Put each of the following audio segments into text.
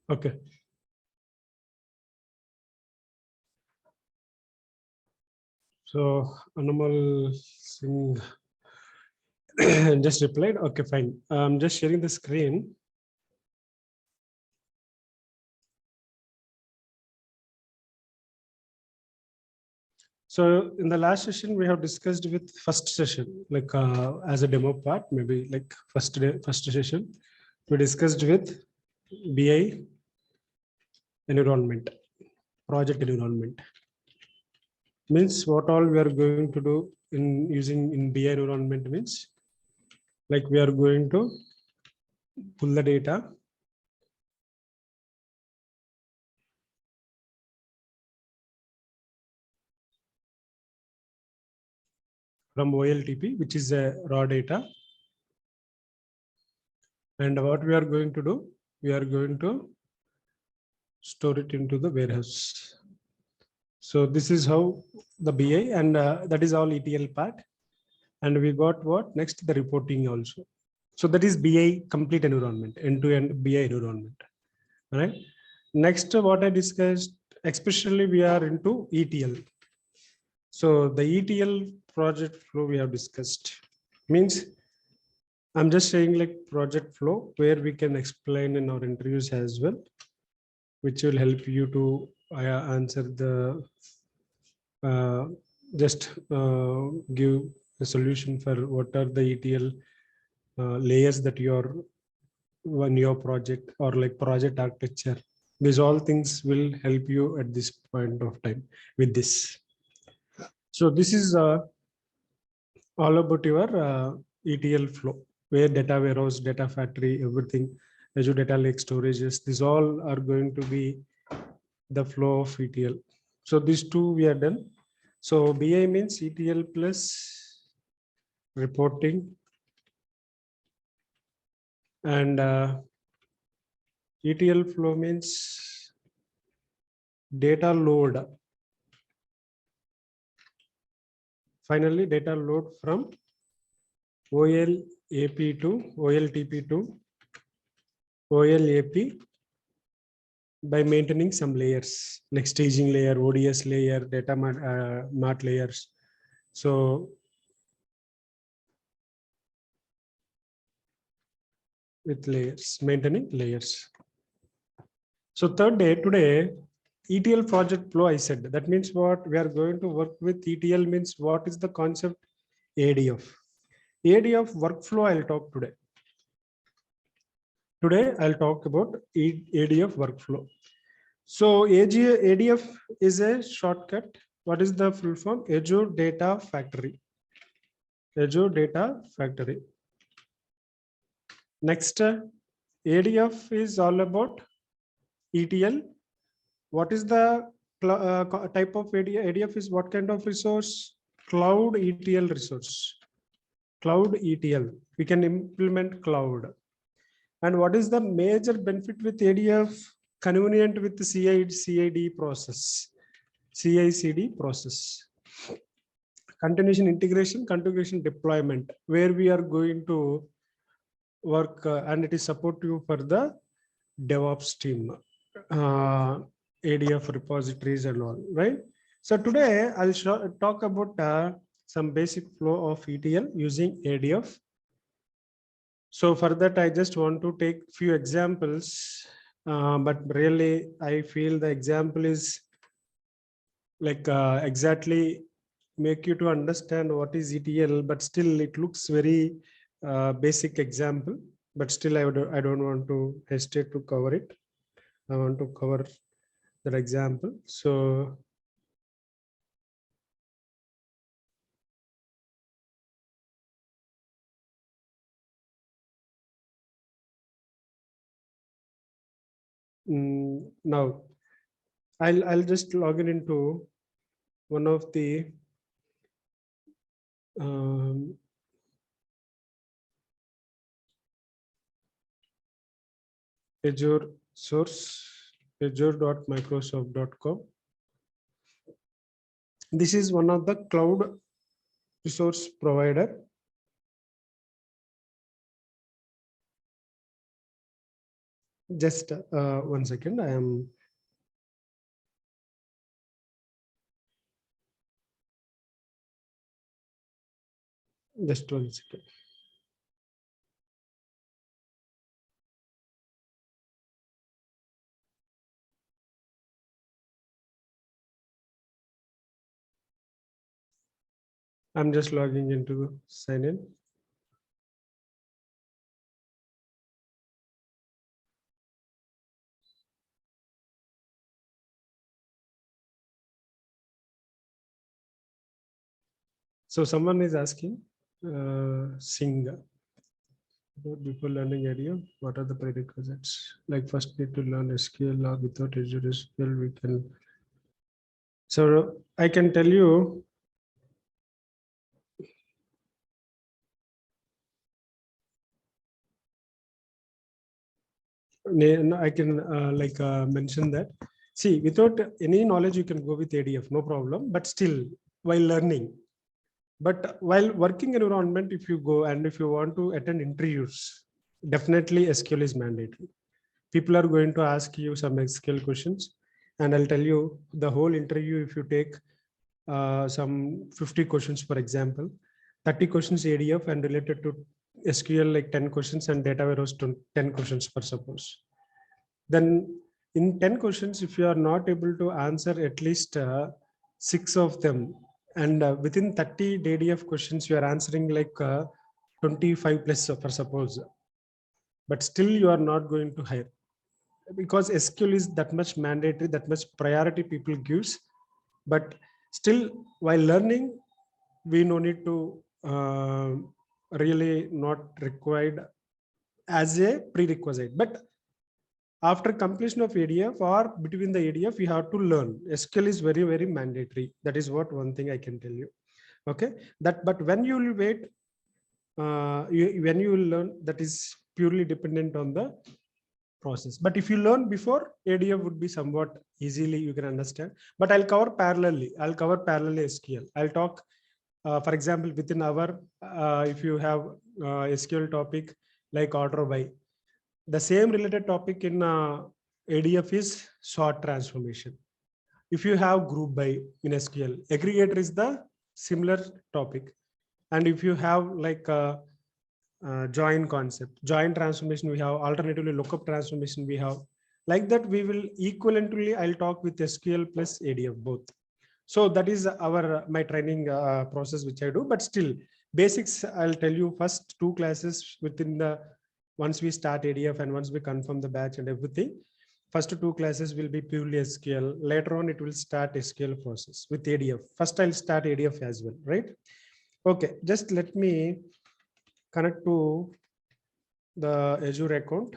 Okay. So Animal Singh just replied. Okay, fine. I'm just sharing the screen. So in the last session, we have discussed with first session, like as a demo part, maybe like first session, we discussed with BI environment, project environment. Means what all we are going to do in using in BI environment means, like we are going to pull the data from OLTP, which is a raw data. And what we are going to do, we are going to store it into the warehouse. So this is how the BI, and that is all ETL part. And we got what next, the reporting also. So that is BI complete environment, end-to-end BI environment. All right. Next, what I discussed, especially we are into ETL. So the ETL project flow we have discussed means, I'm just saying like project flow where we can explain in our interviews as well, which will help you to answer the just give a solution for what are the ETL layers that you're on your project, or like project architecture. These all things will help you at this point of time with this. So this is all about your ETL flow, where data warehouse, data factory, everything, Azure data lake storages, these all are going to be the flow of ETL. So these two we are done. So BI means ETL plus reporting, and ETL flow means data load. Finally, data load from OLAP to OLTP to OLAP by maintaining some layers like staging layer, ODS layer, data mart layers. So with layers, maintaining layers. So third day today, ETL project flow, I said. That means what we are going to work with ETL means what is the concept? ADF. ADF workflow I'll talk today. Today I'll talk about ADF workflow. So ADF is a shortcut. What is the full form? Azure Data Factory. Azure Data Factory. Next, ADF is all about ETL. What is the type of ADF? ADF is what kind of resource? Cloud ETL resource. Cloud ETL. We can implement cloud. And what is the major benefit with ADF? Convenient with the CI/CD process. CI/CD process. Continuation integration, configuration deployment, where we are going to work, and it is supportive for the DevOps team. ADF repositories and all, right? So today I'll talk about some basic flow of ETL using ADF. So for that, I just want to take few examples, but really I feel the example is like exactly make you to understand what is ETL, but still it looks very basic example, but still I don't want to hesitate to cover it. I want to cover that example. So now I'll just log into one of the Azure source, azure.microsoft.com. This is one of the cloud resource provider. Just 1 second. I am just 1 second. I'm just logging into sign in. So someone is asking, Singh, before learning ADF, what are the prerequisites? Like first need to learn SQL, or without Azure SQL, we can. So I can tell you, I can mention that. See, without any knowledge, you can go with ADF, no problem. But still, while learning, but while working environment, if you go and if you want to attend interviews, definitely SQL is mandatory. People are going to ask you some SQL questions, and I'll tell you the whole interview. If you take some 50 questions, for example, 30 questions ADF and related to SQL, like 10 questions, and data warehouse 10 questions, for suppose. Then in 10 questions, if you are not able to answer at least 6 of them, and within 30 ADF questions, you are answering like 25 plus, for suppose, but still you are not going to hire, because SQL is that much mandatory, that much priority people gives. But still, while learning, we no need to really not required as a prerequisite. But after completion of ADF or between the ADF, we have to learn. SQL is very, very mandatory. That is what one thing I can tell you. Okay. That, but when you will wait, when you will learn, that is purely dependent on the process. But if you learn before, ADF would be somewhat easily you can understand. But I'll cover parallelly. I'll cover parallelly SQL. I'll talk, for example, within our, if you have SQL topic like order by, the same related topic in ADF is sort transformation. If you have group by in SQL, aggregator is the similar topic. And if you have like join concept, join transformation, we have alternatively lookup transformation, we have like that. We will equivalently, I'll talk with SQL plus ADF both. So that is our my training process which I do. But still, basics I'll tell you. First 2 classes within the, once we start ADF and once we confirm the batch and everything, first 2 classes will be purely SQL. Later on, it will start SQL process with ADF. First, I'll start ADF as well, right? Okay, just let me connect to the Azure account.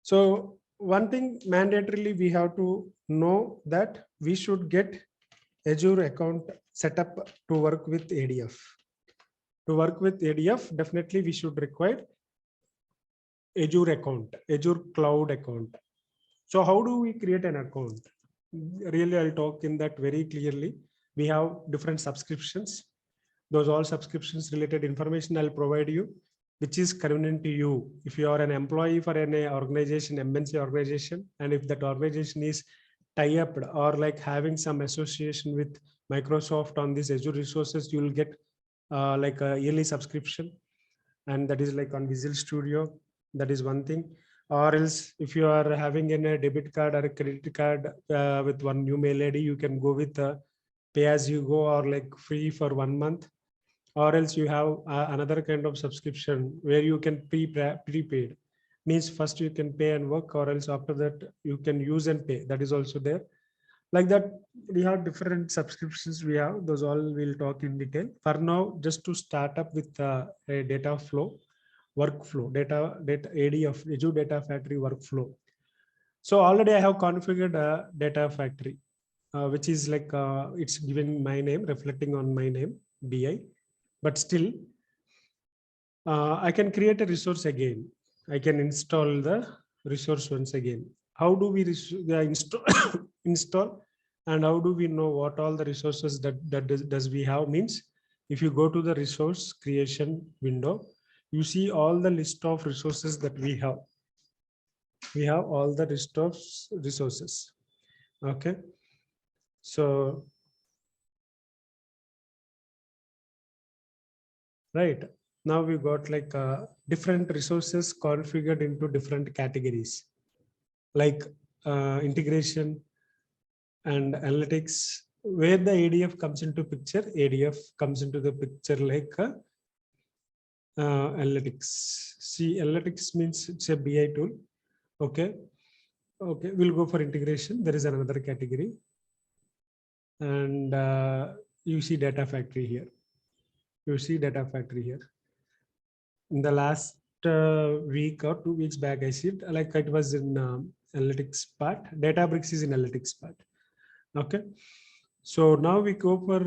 So one thing mandatorily we have to know that we should get Azure account set up to work with ADF. To work with ADF, definitely we should require Azure account, Azure cloud account. So how do we create an account? Really, I'll talk in that very clearly. We have different subscriptions. Those all subscriptions related information I'll provide you, which is convenient to you. If you are an employee for an organization, MNC organization, and if that organization is tie-up or like having some association with Microsoft on these Azure resources, you will get like a yearly subscription, and that is like on Visual Studio. That is one thing. Or else, if you are having a debit card or a credit card with one new mail ID, you can go with pay as you go or like free for 1 month. Or else you have another kind of subscription where you can prepaid. Means first you can pay and work, or else after that you can use and pay. That is also there. Like that, we have different subscriptions we have. Those all we'll talk in detail. For now, just to start up with a data flow, workflow, data ADF, Azure Data Factory workflow. So already I have configured a data factory, which is like, it's giving my name, reflecting on my name, BI. But still, I can create a resource again. I can install the resource once again. How do we install? Install And how do we know what all the resources does we have? Means if you go to the resource creation window, you see all the list of resources that we have. We have all the list of resources. Okay. So, right now we got like different resources configured into different categories, like integration and analytics. Where the ADF comes into picture, ADF comes into the picture like analytics. See, analytics means it's a BI tool. Okay. Okay, we'll go for integration. There is another category. And you see data factory here. You see data factory here. In the last week or 2 weeks back, I see it like it was in analytics part. Databricks is in analytics part. Okay. So now we go for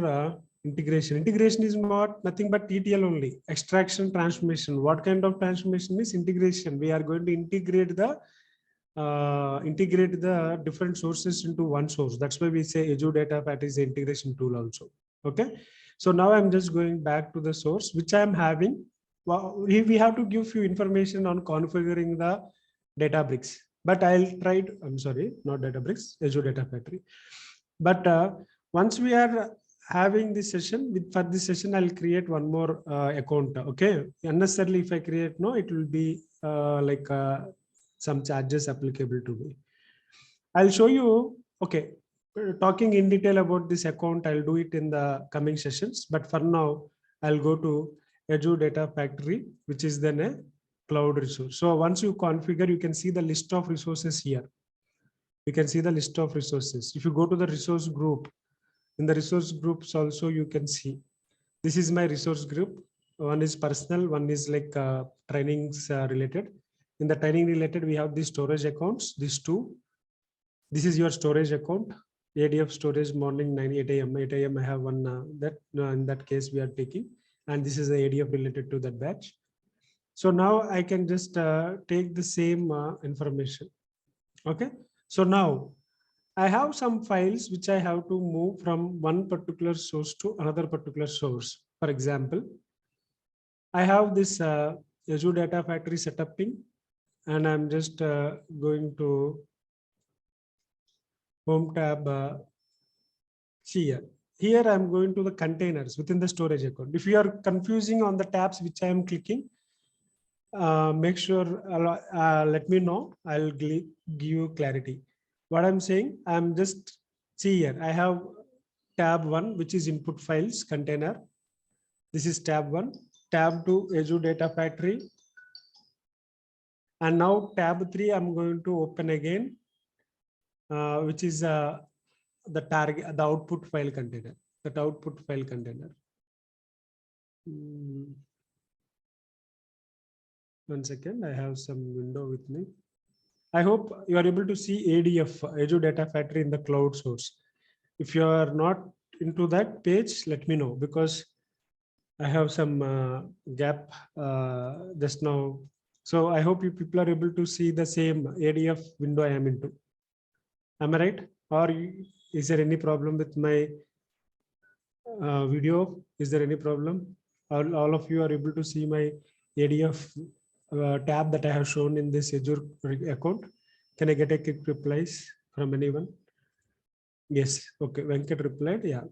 integration. Integration is nothing but ETL only. Extraction, transformation. What kind of transformation is integration? We are going to integrate the different sources into one source. That's why we say Azure Data Factory is an integration tool also. Okay. So now I'm just going back to the source, which I'm having. Well, we have to give few information on configuring the Databricks. But I'll try to, I'm sorry, not Databricks, Azure Data Factory. But once we are having this session, for this session, I'll create one more account. Okay. Unnecessarily, if I create, no, it will be like some charges applicable to me. I'll show you. Okay. Talking in detail about this account, I'll do it in the coming sessions. But for now, I'll go to Azure Data Factory, which is then a cloud resource. So once you configure, you can see the list of resources here. You can see the list of resources. If you go to the resource group, in the resource groups also you can see. This is my resource group. One is personal, one is like trainings related. In the training related, we have these storage accounts, these two. This is your storage account. ADF storage morning 8 a.m. 8 a.m. I have one in that case we are taking. And this is the ADF related to that batch. So now I can just take the same information. Okay. So now I have some files which I have to move from one particular source to another particular source. For example, I have this Azure Data Factory setuping, and I'm just going to Home tab. See here. Here I'm going to the containers within the storage account. If you are confusing on the tabs which I am clicking, make sure let me know. I'll give you clarity. What I'm saying, I'm just see here. I have tab 1, which is input files container. This is tab 1. Tab 2, Azure Data Factory. And now tab 3, I'm going to open again, which is the target, the output file container. That output file container. One second, I have some window with me. I hope you are able to see ADF, Azure Data Factory in the cloud source. If you are not into that page, let me know, because I have some gap just now. So I hope you people are able to see the same ADF window I am into. Am I right? Or is there any problem with my video? Is there any problem? All of you are able to see my ADF tab that I have shown in this Azure account. Can I get a quick replies from anyone? Yes. Okay. Venkat replied. Yeah.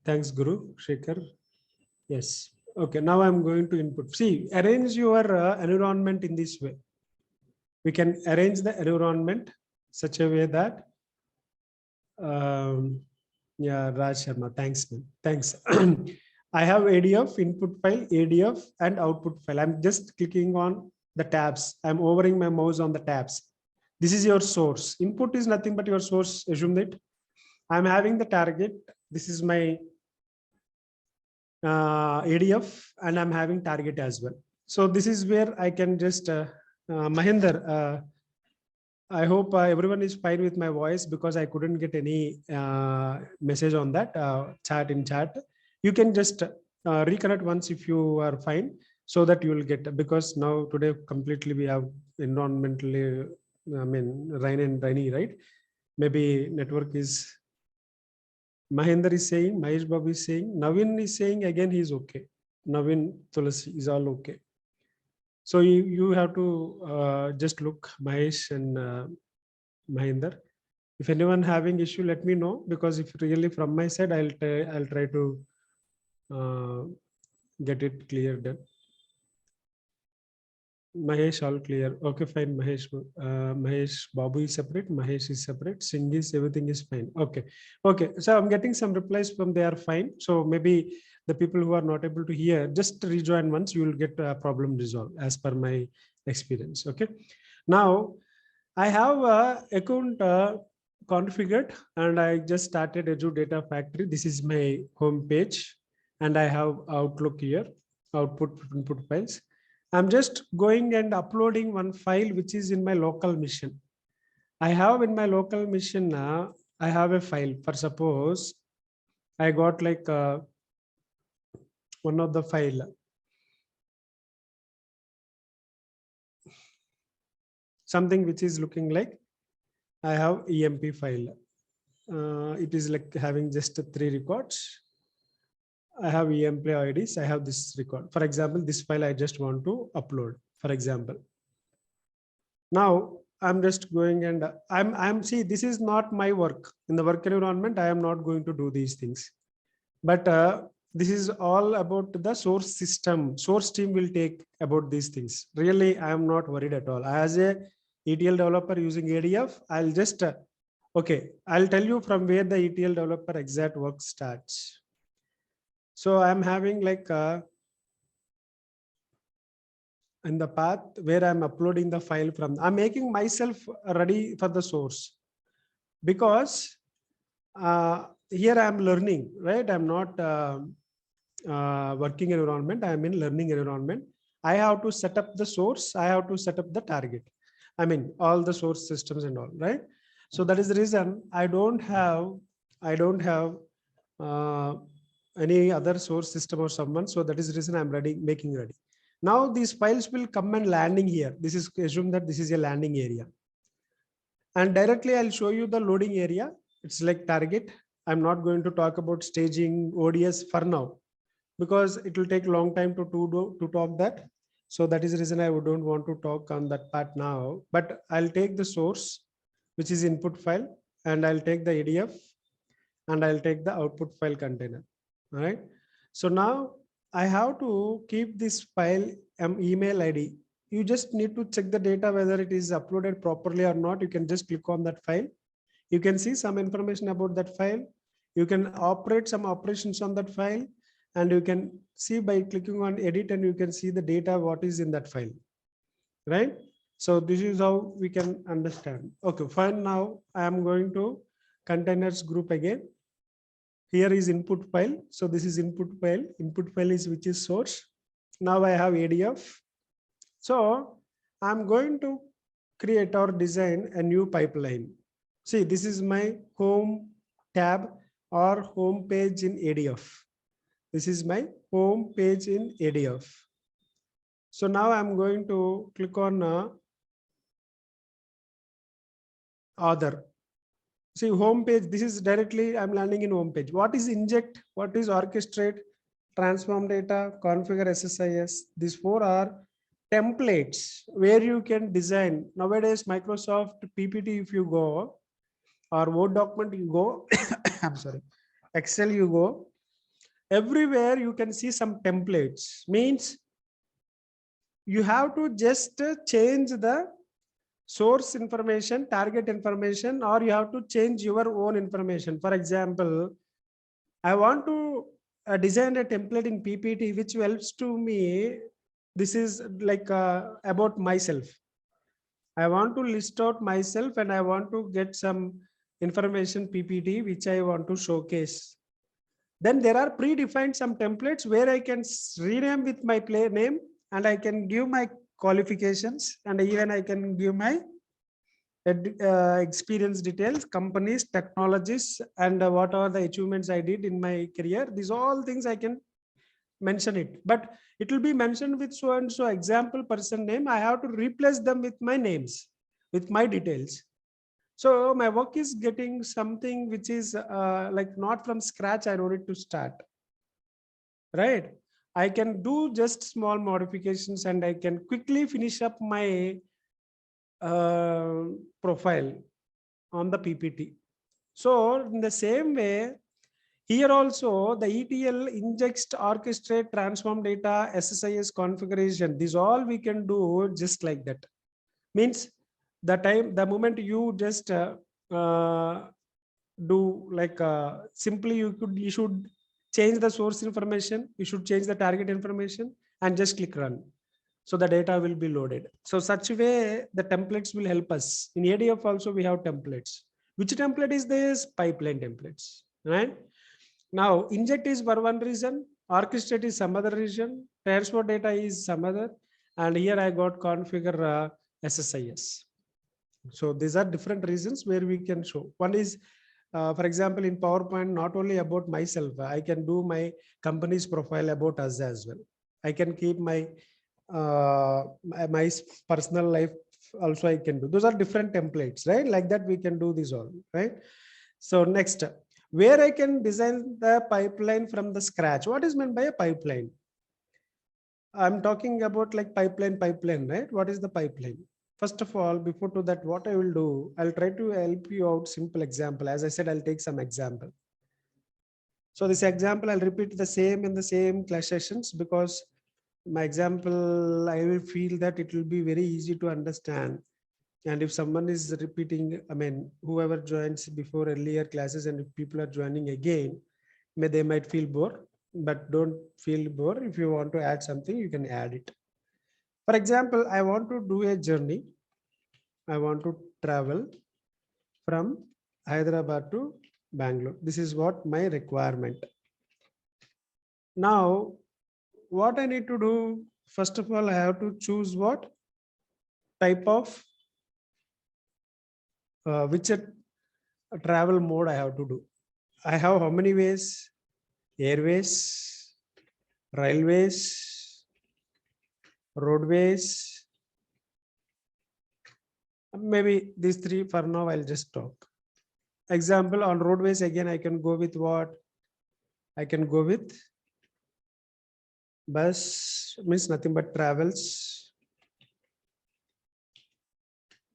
Thanks, Guru. Shekhar. Yes. Okay. Now I'm going to input. See, arrange your environment in this way. We can arrange the environment such a way that yeah, Raj Sharma, thanks, man. Thanks. I have ADF, input file, ADF, and output file. I'm just clicking on the tabs. I'm hovering my mouse on the tabs. This is your source. Input is nothing but your source. Assume that I'm having the target. This is my ADF, and I'm having target as well. So this is where I can just Mahinder. I hope everyone is fine with my voice, because I couldn't get any message on that chat in chat. You can just reconnect once if you are fine, so that you will get, because now today completely we have environmentally, I mean, rainy, right? Maybe network is Mahinder is saying, Mahesh Babu is saying, Navin is saying again he is okay. Navin Tulasi is all okay. So you have to just look Mahesh and Mahinder. If anyone having issue, let me know, because if really from my side, I'll try to get it cleared. Mahesh, all clear. Okay, fine. Mahesh, Mahesh Babu is separate. Mahesh is separate. Singh is, everything is fine. Okay. Okay. So I'm getting some replies from they are fine. So maybe the people who are not able to hear, just rejoin once, you will get a problem resolved as per my experience. Okay. Now I have a account configured and I just started Azure Data Factory. This is my home page and I have Outlook here, output input files. I'm just going and uploading one file which is in my local machine. I have in my local machine now, I have a file. For suppose I got like one of the file. Something which is looking like I have EMP file. It is like having just 3 records. I have employee IDs. I have this record. For example, this file I just want to upload, for example. Now I'm just going and I'm see, this is not my work in the work environment. I am not going to do these things, but this is all about the source system. Source team will take about these things. Really, I am not worried at all. As a ETL developer using ADF, I'll just, okay, I'll tell you from where the ETL developer exact work starts. So I'm having like in the path where I'm uploading the file from, I'm making myself ready for the source, because here I'm learning, right? I'm not working environment. I'm in learning environment. I have to set up the source. I have to set up the target. I mean, all the source systems and all, right? So that is the reason I don't have any other source system or someone. So that is the reason I'm ready, making ready. Now these files will come and landing here. This is assume that this is a landing area. And directly I'll show you the loading area. It's like target. I'm not going to talk about staging ODS for now, because it will take a long time to talk that. So that is the reason I don't want to talk on that part now. But I'll take the source, which is input file, and I'll take the ADF, and I'll take the output file container. All right. So now I have to keep this file email ID. You just need to check the data whether it is uploaded properly or not. You can just click on that file. You can see some information about that file. You can operate some operations on that file, and you can see by clicking on edit, and you can see the data what is in that file, right? So this is how we can understand. Okay, fine. Now I am going to containers group again. Here is input file. So this is input file. Input file is which is source. Now I have ADF. So I'm going to create or design a new pipeline. See, this is my home tab or home page in ADF. This is my home page in ADF. So now I'm going to click on other. See, home page, this is directly I'm landing in home page. What is inject? What is orchestrate? Transform data, configure SSIS. These 4 are templates where you can design. Nowadays, Microsoft PPT, if you go, or Word document, you go, I'm sorry, Excel, you go, everywhere you can see some templates. Means you have to just change the source information, target information, or you have to change your own information. For example, I want to design a template in PPT which helps to me. This is like about myself. I want to list out myself and I want to get some information PPT which I want to showcase. Then there are predefined some templates where I can rename with my name, and I can give my qualifications, and even I can give my experience details, companies, technologies, and what are the achievements I did in my career. These all things I can mention it, but it will be mentioned with so and so example person name. I have to replace them with my names, with my details. So my work is getting something which is like not from scratch. I don't need to start, right? I can do just small modifications and I can quickly finish up my uh, profile on the PPT. So in the same way, here also the ETL injects, orchestrate, transform data, SSIS configuration. These all we can do just like that. Means the moment you just do like simply you should change the source information, you should change the target information and just click run. So the data will be loaded. So such way the templates will help us. In ADF also we have templates. Which template is this? Pipeline templates, right? Now inject is for one reason, orchestrate is some other reason, transfer data is some other, and here I got configure SSIS. So these are different reasons where we can show. One is, for example, in PowerPoint, not only about myself, I can do my company's profile about us as well. I can keep my my personal life also I can do. Those are different templates, right? Like that we can do this all, right? So next, where I can design the pipeline from the scratch. What is meant by a pipeline? I'm talking about like pipeline, right? What is the pipeline? First of all, before to that, what I will do, I'll try to help you out simple example. As I said, I'll take some example. So this example, I'll repeat the same in the same class sessions because my example, I will feel that it will be very easy to understand. And if someone is repeating, I mean, whoever joins before earlier classes and if people are joining again, they might feel bored, but don't feel bored. If you want to add something, you can add it. For example, I want to do a journey. I want to travel from Hyderabad to Bangalore. This is what my requirement. Now, what I need to do, first of all, I have to choose what type of which travel mode I have to do. I have how many ways? Airways, railways, roadways. Maybe these three for now, I'll just talk. Example on roadways, again, I can go with what? I can go with bus, means nothing but travels.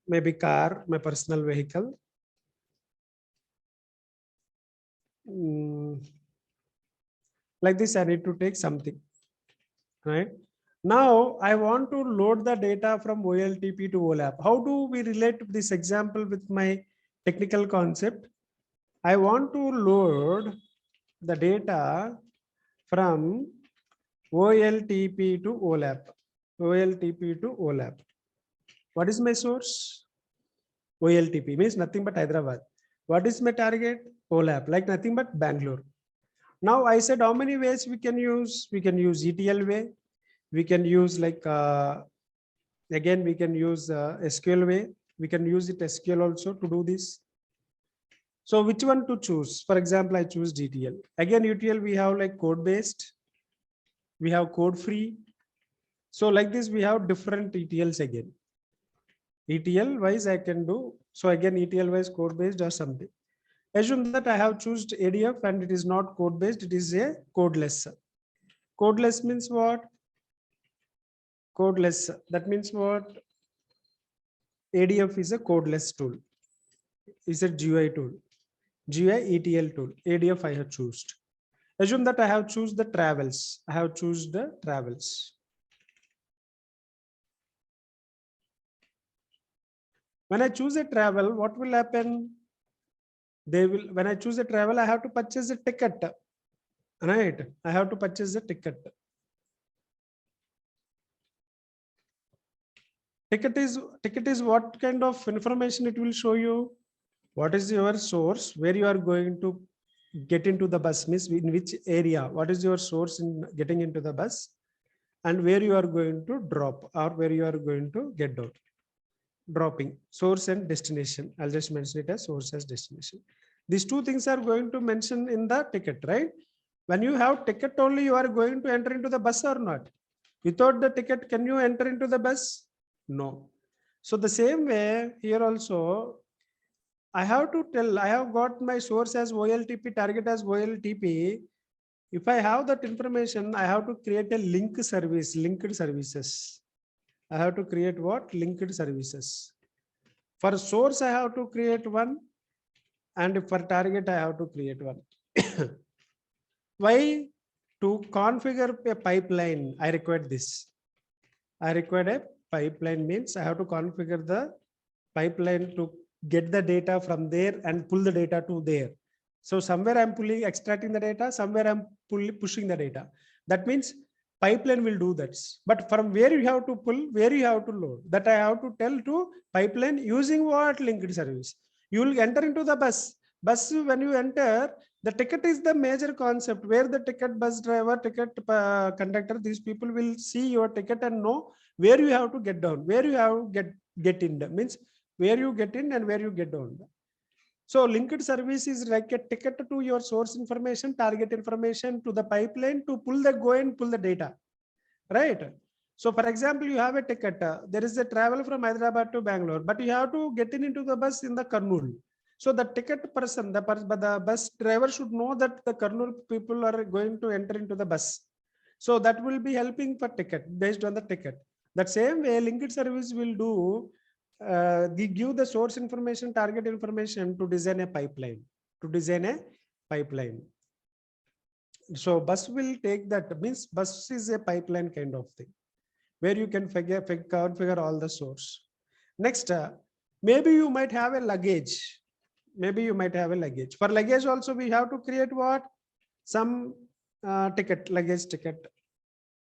Maybe car, my personal vehicle. Like this, I need to take something, right? Now I want to load the data from OLTP to OLAP. How do we relate this example with my technical concept? I want to load the data from OLTP to OLAP. OLTP to OLAP. What is my source? OLTP means nothing but Hyderabad. What is my target? OLAP, like nothing but Bangalore. Now I said how many ways we can use? We can use ETL way. We can use like, again, we can use SQL way. We can use it SQL also to do this. So which one to choose? For example, I choose ETL. Again, ETL, we have like code based. We have code free. So like this, we have different ETLs again. ETL wise, I can do. So again, ETL wise code based or something. Assume that I have chosen ADF and it is not code based. It is a codeless. Codeless means what? Codeless. That means what? ADF is a codeless tool. Is a GUI tool. GUI ETL tool. ADF I have chosen. Assume that I have chosen the travels. I have chosen the travels. When I choose a travel, what will happen? They will, when I choose a travel, I have to purchase a ticket. Right? I have to purchase a ticket. Ticket is what kind of information it will show you? What is your source? Where you are going to get into the bus? Means in which area? What is your source in getting into the bus? And where you are going to drop or where you are going to get out? Dropping, source and destination. I'll just mention it as source as destination. These two things are going to mention in the ticket, right? When you have ticket only, you are going to enter into the bus or not? Without the ticket, can you enter into the bus? No. So the same way here also, I have to tell, I have got my source as OLTP, target as OLTP. If I have that information, I have to create a link service, linked services. I have to create what? Linked services. For source, I have to create one, and for target, I have to create one. Why? To configure a pipeline, I require this. I require a pipeline means I have to configure the pipeline to get the data from there and pull the data to there. So somewhere I'm extracting the data, somewhere I'm pushing the data. That means pipeline will do that. But from where you have to pull, where you have to load, that I have to tell to pipeline using what? Linked service. You will enter into the bus. Bus, when you enter, the ticket is the major concept where the ticket bus driver, ticket conductor, these people will see your ticket and know where you have to get down, where you have to get in. Means where you get in and where you get down. So linked service is like a ticket to your source information, target information to the pipeline to go and pull the data, right? So for example, you have a ticket, there is a travel from Hyderabad to Bangalore, but you have to get into the bus in the Kurnool. So the ticket person, the bus driver should know that the Kurnool people are going to enter into the bus. So that will be helping for ticket based on the ticket. That same way linked service will do, they give the source information, target information to design a pipeline, So bus will take that, means bus is a pipeline kind of thing where you can configure all the source. Next, maybe you might have a luggage. For luggage also, we have to create what? Some ticket, luggage ticket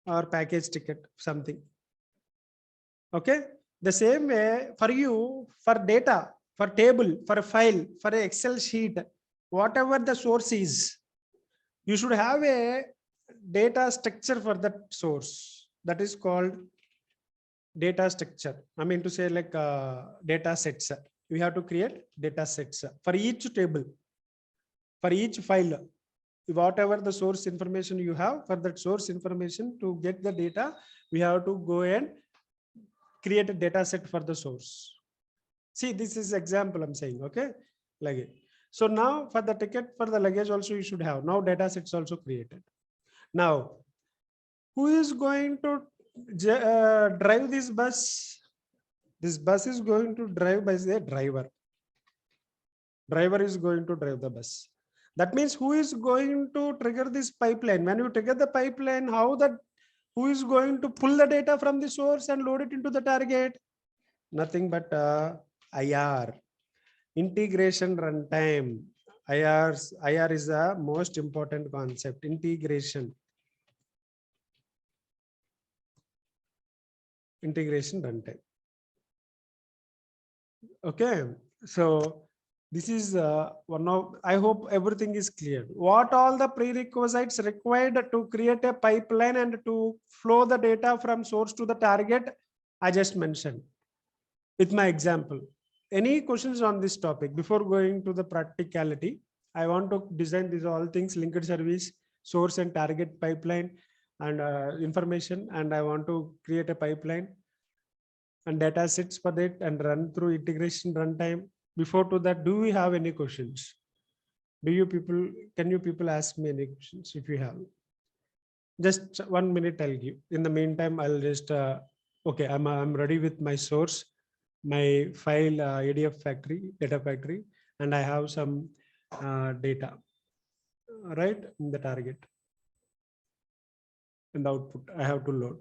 or package ticket, something. Okay. The same way for you, for data, for table, for a file, for an Excel sheet, whatever the source is, you should have a data structure for that source. That is called data structure. I mean to say like data sets. We have to create data sets for each table, for each file, whatever the source information you have. For that source information to get the data, we have to go and create a data set for the source. See, this is example I'm saying, okay? Luggage. So now for the ticket, for the luggage also you should have. Now data sets also created. Now, who is going to drive this bus? This bus is going to drive by the driver. Driver is going to drive the bus. That means who is going to trigger this pipeline? When you trigger the pipeline, who is going to pull the data from the source and load it into the target? Nothing but IR, integration runtime. IR is the most important concept, integration runtime. Okay, so this is one of, I hope everything is clear. What all the prerequisites required to create a pipeline and to flow the data from source to the target, I just mentioned with my example. Any questions on this topic before going to the practicality? I want to design these all things, linked service, source and target pipeline and information, and I want to create a pipeline and data sets for that and run through integration runtime. Before to that, do we have any questions? Can you people ask me any questions if you have? Just 1 minute I'll give. In the meantime, I'll just, okay, I'm ready with my source, my file ADF factory, data factory, and I have some data, right, in the target. And the output I have to load.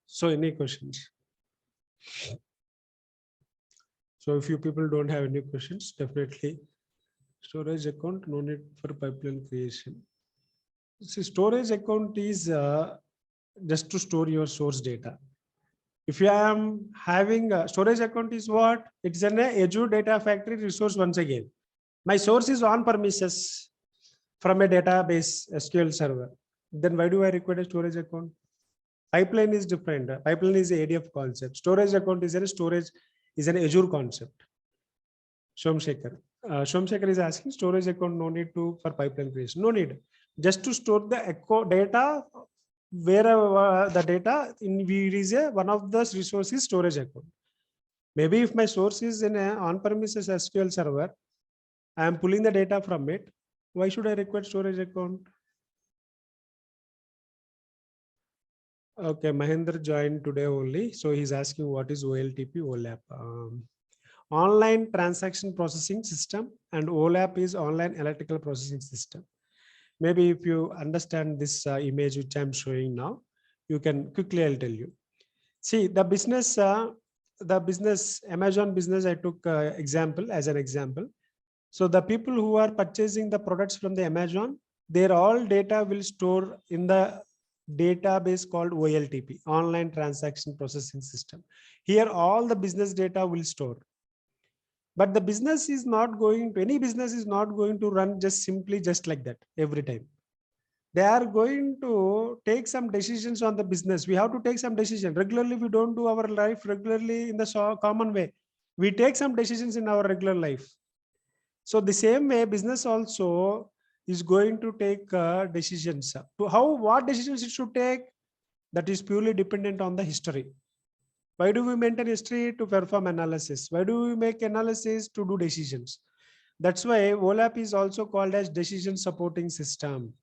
So any questions? So if you people don't have any questions, definitely storage account, no need for pipeline creation. See, storage account is just to store your source data. If you am having a storage account is what? It's an Azure data factory resource once again. My source is on premises from a database SQL server. Then why do I require a storage account? Pipeline is different. Pipeline is a ADF concept. Storage account is an Azure concept. Shomshekhar. Shomshekhar is asking storage account, no need for pipeline creation. No need. Just to store the data, wherever the data in is one of the resources storage account. Maybe if my source is in an on-premises SQL server, I am pulling the data from it. Why should I require storage account? Okay, Mahendra joined today only. So he's asking what is OLTP, OLAP. Online transaction processing system, and OLAP is online electrical processing system. Maybe if you understand this image which I'm showing now, you can quickly, I'll tell you. See the business, Amazon business, I took example as an example. So the people who are purchasing the products from the Amazon, their all data will store in the database called OLTP, online transaction processing system. Here all the business data will store. But the business is not going to, any business is not going to run just simply just like that every time. They are going to take some decisions on the business. We have to take some decision. Regularly, we don't do our life regularly in the common way. We take some decisions in our regular life. So the same way, business also is going to take decisions. What decisions it should take? That is purely dependent on the history. Why do we maintain history? To perform analysis. Why do we make analysis? To do decisions. That's why OLAP is also called as decision supporting system.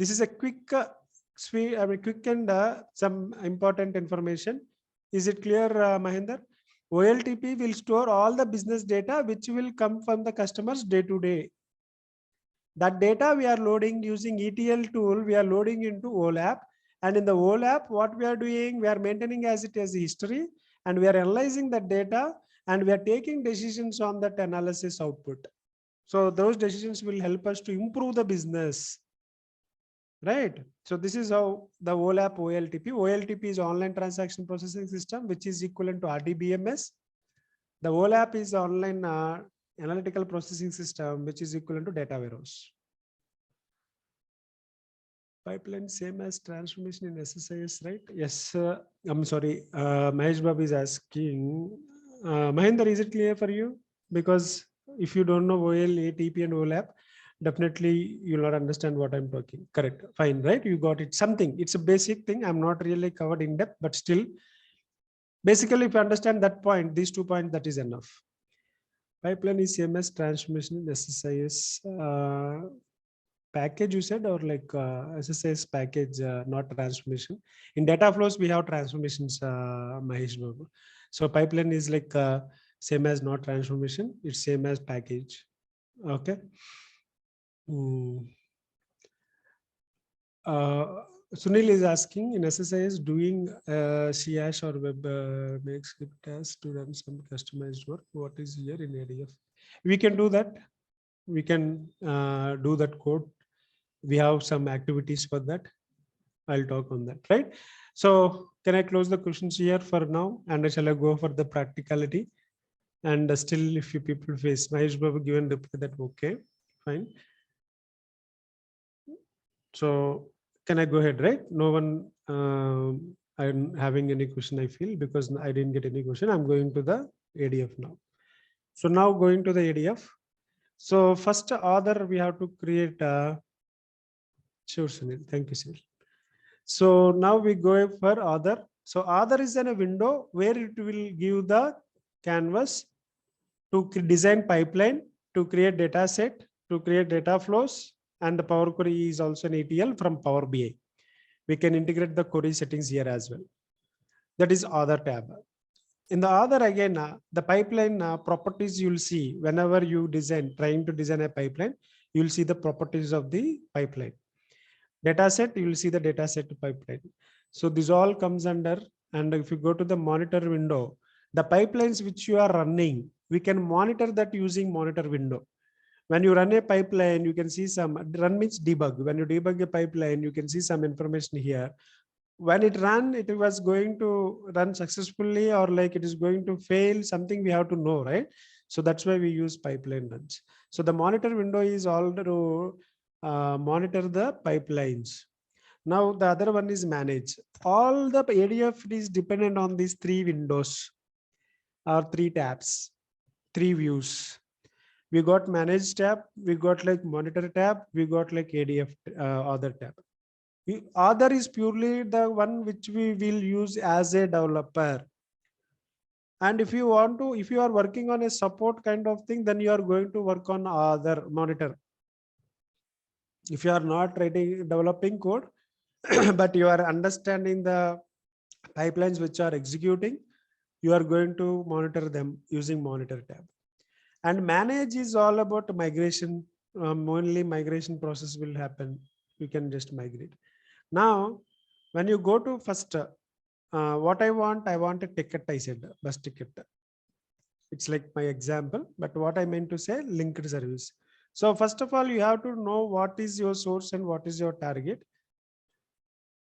This is a quick, quick and some important information. Is it clear, Mahinder? OLTP will store all the business data which will come from the customers day to day. That data we are loading using ETL tool, we are loading into OLAP. And in the OLAP, what we are doing, we are maintaining as it as history, and we are analyzing that data, and we are taking decisions on that analysis output. So those decisions will help us to improve the business. Right. So this is how the OLAP OLTP. OLTP is online transaction processing system, which is equivalent to RDBMS. The OLAP is online analytical processing system, which is equivalent to data warehouse. Pipeline same as transformation in SSIS, right? Yes. I'm sorry. Mahesh Babu is asking. Mahinder, is it clear for you? Because if you don't know OLTP and OLAP, definitely you'll not understand what I'm talking. Correct. Fine, right? You got it. Something. It's a basic thing. I'm not really covered in depth, but still, basically, if you understand that point, these 2 points, that is enough. Pipeline is same as transformation in SSIS package, you said, or like SSIS package, not transformation. In data flows, we have transformations, Mahesh Babu. So pipeline is like same as not transformation. It's same as package. Okay. Sunil is asking, in SSIS, doing CH or web make script test to run some customized work. What is here in ADF? We can do that. We can do that code. We have some activities for that. I'll talk on that, right? So can I close the questions here for now? And shall I go for the practicality? And still, if you people face Mahesh Babu given reply that okay, fine. So can I go ahead, right? No one I'm having any question, I feel, because I didn't get any question. I'm going to the ADF now. So now going to the ADF. So first order we have to create sure, Sunil. Thank you, Sunil. So now we go for other. So other is in a window where it will give the canvas to design pipeline, to create data set, to create data flows, and the Power Query is also an ETL from Power BI. We can integrate the query settings here as well. That is other tab. In the other again, the pipeline properties you'll see whenever you trying to design a pipeline, you'll see the properties of the pipeline. Data set, you will see the data set pipeline. So this all comes under, and if you go to the monitor window, the pipelines which you are running, we can monitor that using monitor window. When you run a pipeline, you can see run means debug. When you debug a pipeline, you can see some information here. When it was going to run successfully or like it is going to fail, something we have to know, right? So that's why we use pipeline runs. So the monitor window is all to monitor the pipelines. Now the other one is manage. All the ADF is dependent on these 3 windows or 3 tabs, 3 views. We got manage tab, we got like monitor tab, we got like ADF other tab. Other is purely the one which we will use as a developer. And if you want to, if you are working on a support kind of thing, then you are going to work on other monitor. If you are not writing, developing code, but you are understanding the pipelines which are executing, you are going to monitor them using monitor tab. And manage is all about migration. Only migration process will happen. You can just migrate. Now, when you go to first, what I want a ticket, I said, bus ticket. It's like my example, but what I meant to say, linked service. So first of all, you have to know what is your source and what is your target.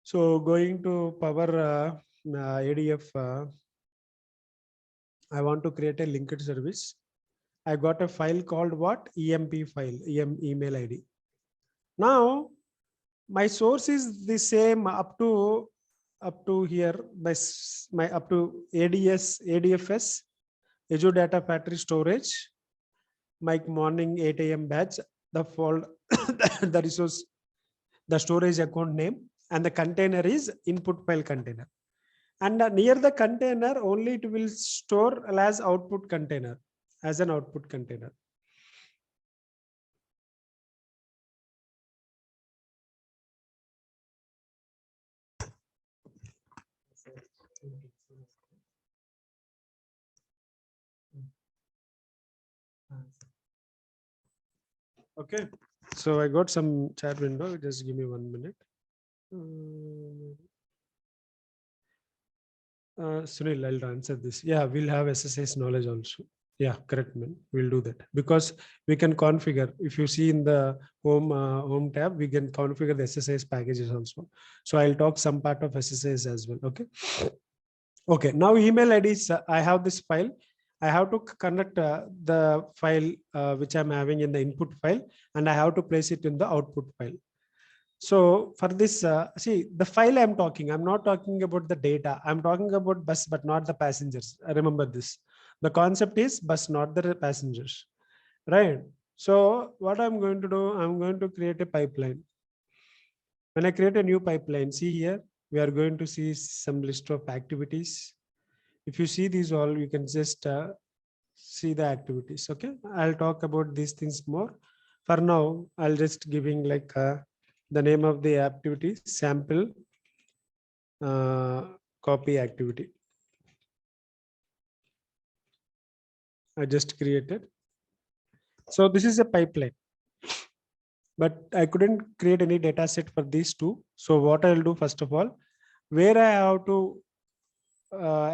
So going to Power ADF, I want to create a linked service. I got a file called what? EMP file, email ID. Now my source is the same up to here, my up to ADFS, Azure Data Factory Storage, my morning 8 a.m. batch, the fold, the resource, the storage account name, and the container is input file container. And near the container, only it will store as output container, as an output container. Okay, so I got some chat window. Just give me 1 minute. Sunil, I'll answer this. Yeah, we'll have SSIS knowledge also. Yeah, correct, man. We'll do that because we can configure. If you see in the home tab, we can configure the SSIS packages also. So I'll talk some part of SSIS as well. Okay. Okay. Now email IDs. I have this file. I have to connect the file which I'm having in the input file, and I have to place it in the output file. So for this, see the file I'm talking, I'm not talking about the data. I'm talking about bus, but not the passengers. Remember this. The concept is bus, not the passengers, right? So what I'm going to do, I'm going to create a pipeline. When I create a new pipeline, see here, we are going to see some list of activities. If you see these all, you can just see the activities. Okay, I'll talk about these things more. For now, I'll just giving like the name of the activity, sample copy activity. I just created. So this is a pipeline, but I couldn't create any data set for these two. So what I'll do first of all, where I have to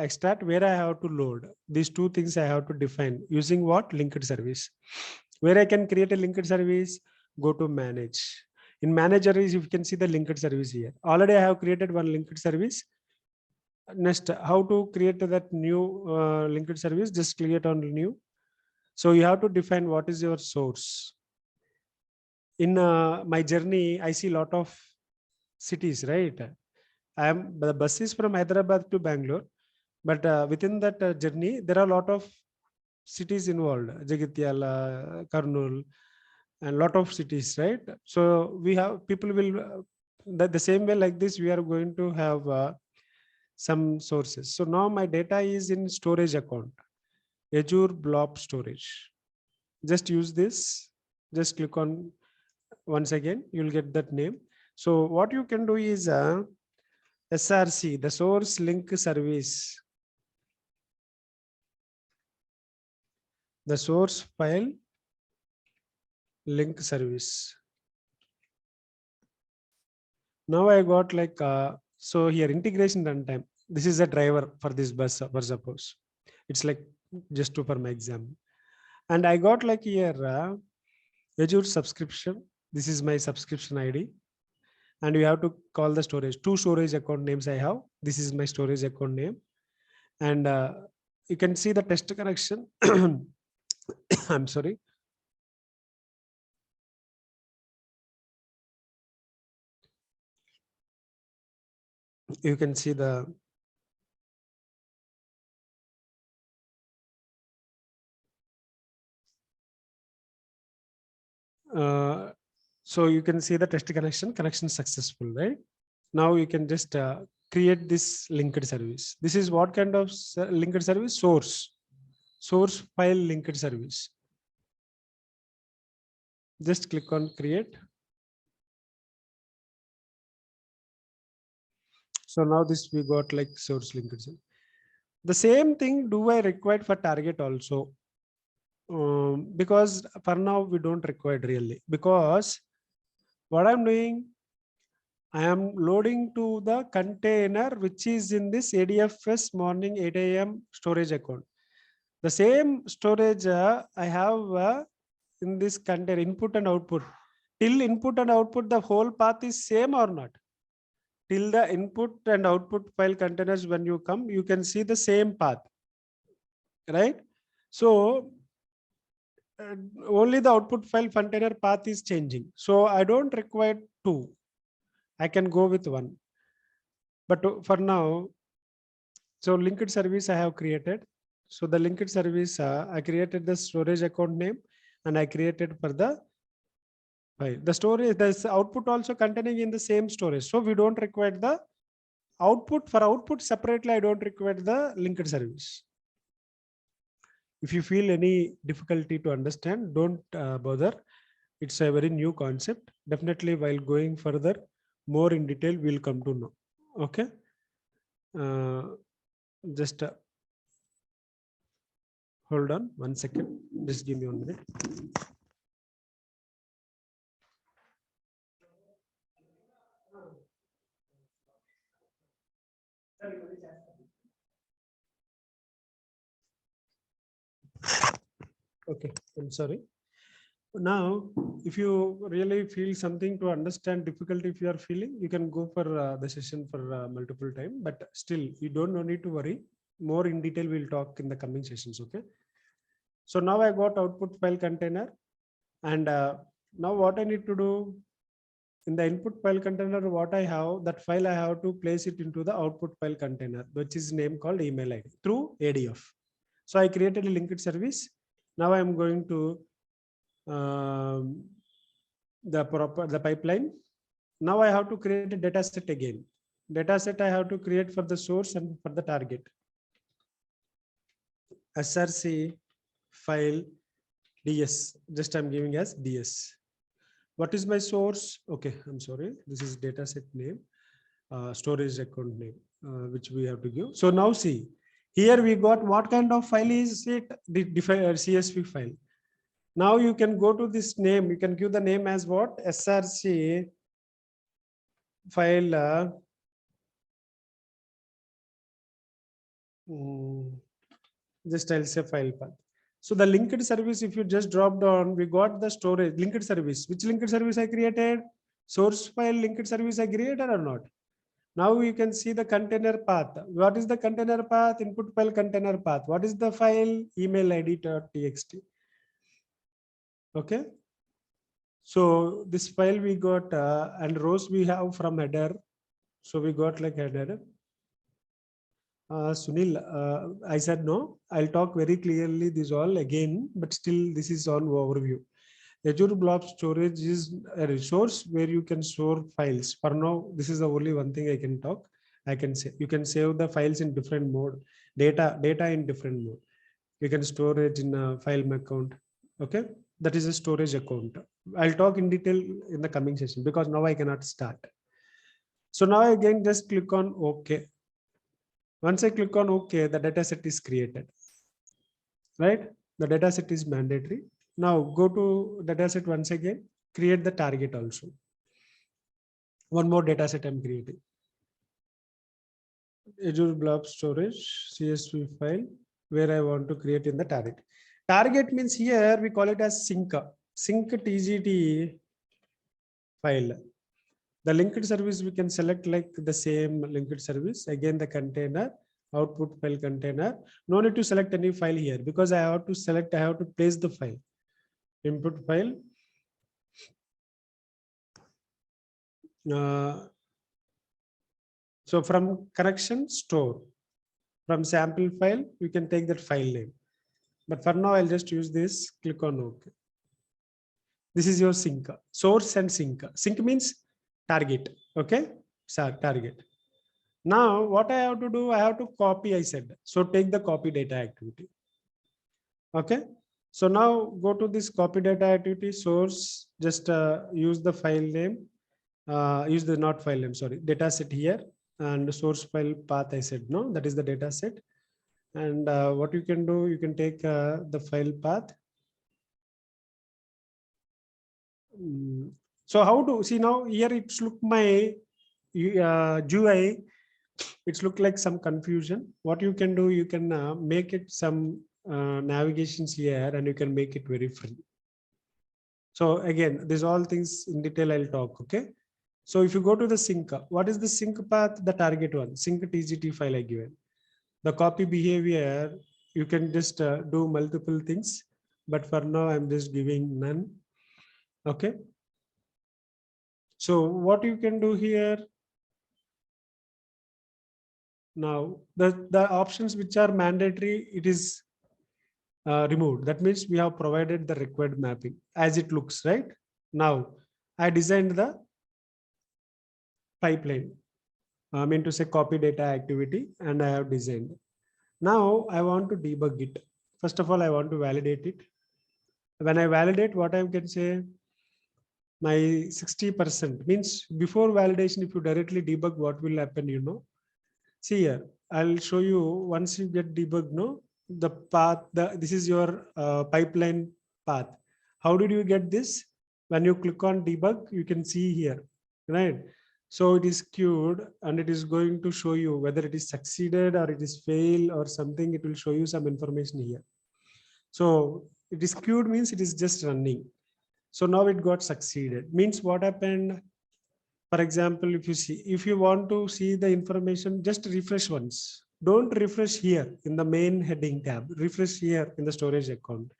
extract, where I have to load, these two things I have to define using what? Linked service. Where I can create a linked service, go to manage. In manager is, you can see the linked service here. Already I have created one linked service. Next, how to create that new linked service? Just create on new. So you have to define what is your source. In my journey, I see a lot of cities, right? The bus is from Hyderabad to Bangalore, but within that journey, there are a lot of cities involved, Jagatyala, Karnool, and a lot of cities, right? So we have people will the same way like this, we are going to have some sources. So now my data is in storage account, Azure Blob storage. Just use this, just click on once again, you'll get that name. So what you can do is SRC, the source link service, the source file link service. Now I got like, so here integration runtime. This is a driver for this bus, for suppose. It's like just to for my exam. And I got like here, Azure subscription. This is my subscription ID. And you have to call the storage. Two storage account names I have. This is my storage account name. And you can see the test connection. I'm sorry. You can see the so you can see the test connection successful, right? Now you can just create this linked service. This is what kind of linked service? Source file linked service. Just click on create. So now this we got like source linked service. The same thing do I require for target also? Because for now we don't require really, because what I'm doing, I am loading to the container which is in this ADFS morning 8 a.m. storage account. The same storage I have in this container input and output. Till input and output, the whole path is same or not? Till the input and output file containers, when you come, you can see the same path, right? So only the output file container path is changing. So I don't require two. I can go with one. But for now, so linked service I have created. So the linked service, I created the storage account name and I created for the file. The storage, the output also containing in the same storage. So we don't require the output. For output separately, I don't require the linked service. If you feel any difficulty to understand, don't bother. It's a very new concept. Definitely while going further, more in detail, we'll come to know. Okay. Just hold on 1 second. Just give me 1 minute. Okay, I'm sorry. Now, if you really feel something to understand difficulty, if you are feeling, you can go for the session for multiple time, but still you don't need to worry. More in detail, we'll talk in the coming sessions. Okay. So now I got output file container, and now what I need to do in the input file container, what I have, that file I have to place it into the output file container, which is name called email ID through ADF. So I created a linked service. Now I'm going to the pipeline. Now I have to create a data set again. Data set I have to create for the source and for the target. SRC file DS. Just I'm giving as DS. What is my source? Okay, I'm sorry. This is data set name, storage account name, which we have to give. So now see, here we got what kind of file is it? The CSV file. Now you can go to this name. You can give the name as what? SRC file. Just I'll say file path. So the linked service, if you just drop down, we got the storage linked service. Which linked service I created? Source file linked service I created or not? Now you can see the container path. What is the container path? Input file container path. What is the file? Email ID.txt. Okay. So this file we got and rows we have from header. So we got like header. Sunil, I said no. I'll talk very clearly this all again, but still this is all overview. Azure Blob Storage is a resource where you can store files. For now, this is the only one thing I can talk. I can say you can save the files in different mode, data in different mode. You can store it in a file account. Okay, that is a storage account. I'll talk in detail in the coming session because now I cannot start. So now again, just click on OK. Once I click on OK, the data set is created. Right? The data set is mandatory. Now go to data set once again, create the target also. One more data set I'm creating. Azure Blob Storage, CSV file, where I want to create in the target. Target means here we call it as sync TGT file. The linked service we can select like the same linked service. Again, the container, output file container. No need to select any file here because I have to select, I have to place the file. Input file. So from connection, store. From sample file, you can take that file name. But for now, I'll just use this, click on OK. This is your sync, source and sync. Sync means target, okay? So target. Now what I have to do, I have to copy, I said. So take the copy data activity. Okay. So now go to this copy data activity source, just use the file name, use the not file name, sorry, data set here, and source file path, I said, no, that is the data set. And what you can do, you can take the file path. So how to see now here, it's look my GUI, it's look like some confusion. What you can do, you can make it some navigations here, and you can make it very free. So again, these all things in detail I'll talk. Okay. So if you go to the sync, what is the sync path? The target one, sync TGT file I given. The copy behavior, you can just do multiple things, but for now I'm just giving none. Okay. So what you can do here now, the options which are mandatory, it is removed. That means we have provided the required mapping as it looks, right? Now I designed the pipeline. I mean to say copy data activity, and I have designed. Now I want to debug it. First of all, I want to validate it. When I validate, what I can say, my 60% means before validation, if you directly debug, what will happen, you know? See here, I'll show you once you get debug, no, the path, this is your pipeline path. How did you get this? When you click on debug, you can see here, right? So it is queued, and it is going to show you whether it is succeeded or it is failed or something. It will show you some information here. So it is queued means it is just running. So now it got succeeded. Means what happened? For example, if you want to see the information, just refresh once. Don't refresh here in the main heading tab. Refresh here in the storage account.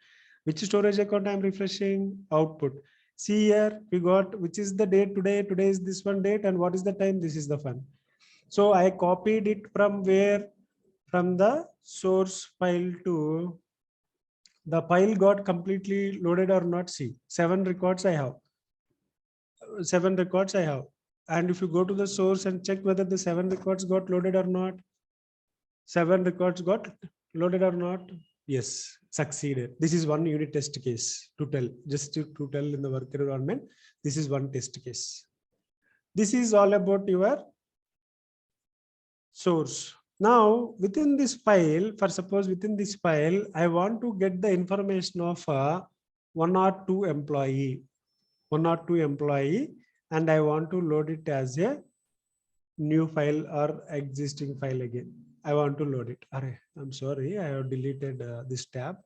Which storage account I'm refreshing? Output. See here, we got which is the date today. Today is this one date, and what is the time? This is the fun. So I copied it from where? From the source file to the file got completely loaded or not. See, 7 records I have. 7 records I have. And if you go to the source and check whether the 7 records got loaded or not, 7 records got loaded or not. Yes, succeeded. This is one unit test case to tell, just to tell in the work environment. This is one test case. This is all about your source. Now, within this file, for suppose within this file, I want to get the information of one or two employee, and I want to load it as a new file or existing file again. I want to load it. I'm sorry, I have deleted this tab.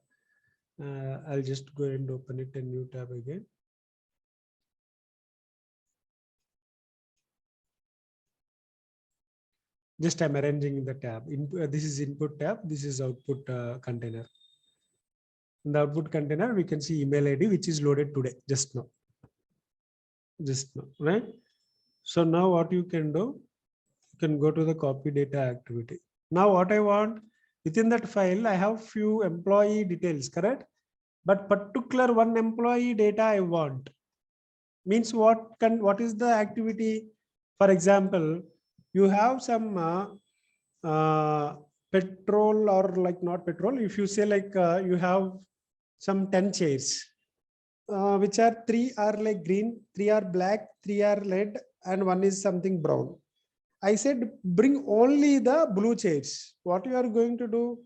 I'll just go and open it a new tab again. Just I'm arranging the tab. This is input tab. This is output container. In the output container, we can see email ID, which is loaded today, just now, right? So now what you can do, you can go to the copy data activity. Now what I want, within that file, I have few employee details, correct? But particular one employee data I want. Means what is the activity? For example, you have some petrol, or like not petrol. If you say like you have some 10 chairs, which are 3 are like green, 3 are black, 3 are red, and 1 is something brown. I said bring only the blue chairs. What you are going to do?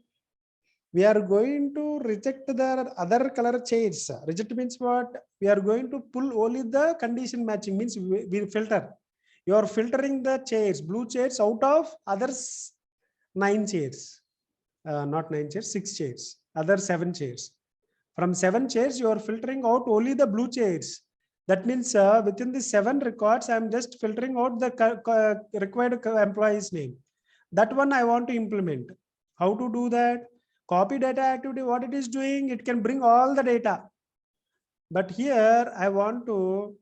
We are going to reject the other color chairs. Reject means what? We are going to pull only the condition matching, means we filter. You are filtering the chairs, blue chairs, out of others 9 chairs. Not 9 chairs, 6 chairs. Other 7 chairs. From 7 chairs, you are filtering out only the blue chairs. That means within the 7 records, I am just filtering out the required employee's name. That one I want to implement. How to do that? Copy data activity, what it is doing, it can bring all the data. But here I want to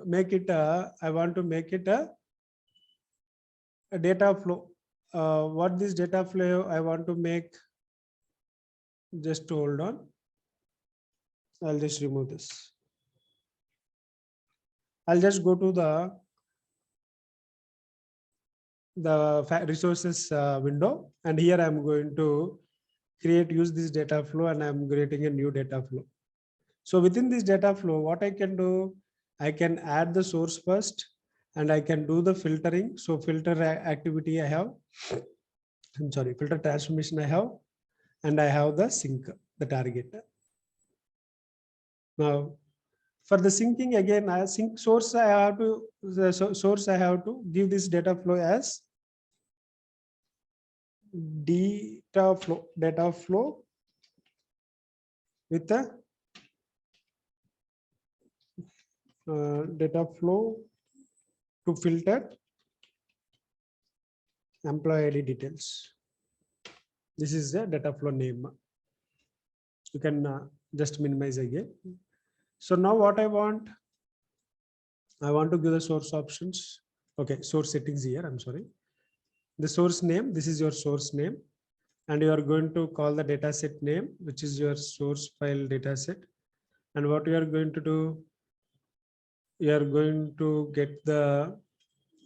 make it a data flow. What this data flow I want to make, just hold on. I'll just remove this. I'll just go to the the resources window, and here I'm going to use this data flow, and I'm creating a new data flow. So within this data flow, what I can do, I can add the source first, and I can do the filtering. So filter activity I have, I'm sorry, filter transformation I have, and I have the sync, the target. Now, for the syncing again, I sync source I have to source I have to give this data flow as data flow with the data flow to filter employee ID details. This is the data flow name. You can just minimize again. So now what I want to give the source options. Okay, source settings here. I'm sorry. The source name, this is your source name. And you are going to call the data set name, which is your source file data set. And what you are going to do, you are going to get the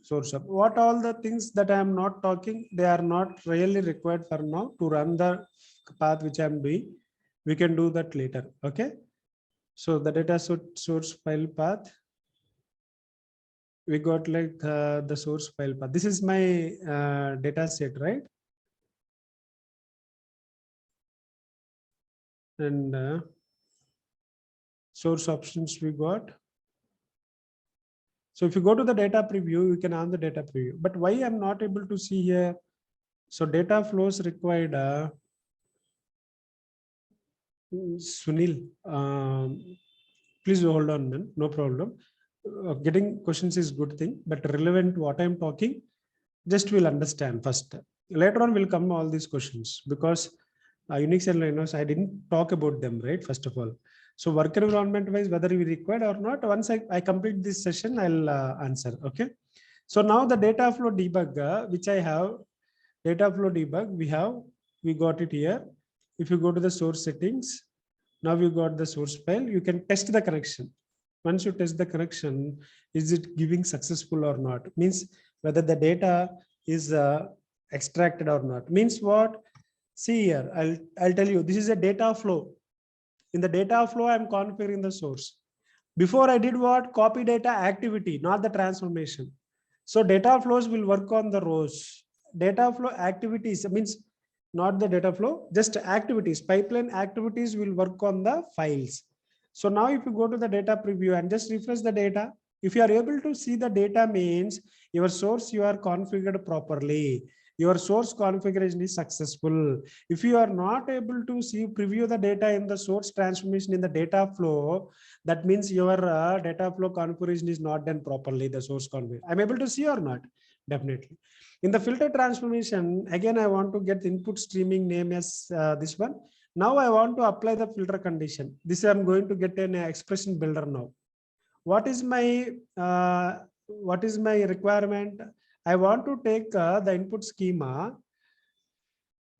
source of what all the things that I am not talking, they are not really required for now to run the path which I am doing. We can do that later. Okay. So the data source file path, we got like the source file path. This is my data set, right? And source options we got. So if you go to the data preview, you can on the data preview. But why I'm not able to see here? So data flows required. Sunil, please hold on, man. No problem. Getting questions is good thing, but relevant to what I'm talking, just will understand first. Later on will come all these questions because Unix and Linux, I didn't talk about them, right? First of all. So work environment wise, whether we required or not, once I complete this session, I'll answer. Okay. So now the data flow debug, which I have, data flow debug, we got it here. If you go to the source settings, now you got the source file, you can test the connection. Once you test the connection, is it giving successful or not? Means whether the data is extracted or not. Means what? See here, I'll tell you, this is a data flow. In the data flow, I'm configuring the source. Before I did what? Copy data activity, not the transformation. So data flows will work on the rows. Data flow activities means not the data flow, just activities. Pipeline activities will work on the files. So now if you go to the data preview and just refresh the data, if you are able to see the data means your source you are configured properly. Your source configuration is successful. If you are not able to see preview the data in the source transformation in the data flow, that means your data flow configuration is not done properly, the source configuration. I'm able to see or not? Definitely. In the filter transformation, again, I want to get the input streaming name as this one. Now I want to apply the filter condition. This I'm going to get an expression builder now. What is my requirement? I want to take the input schema.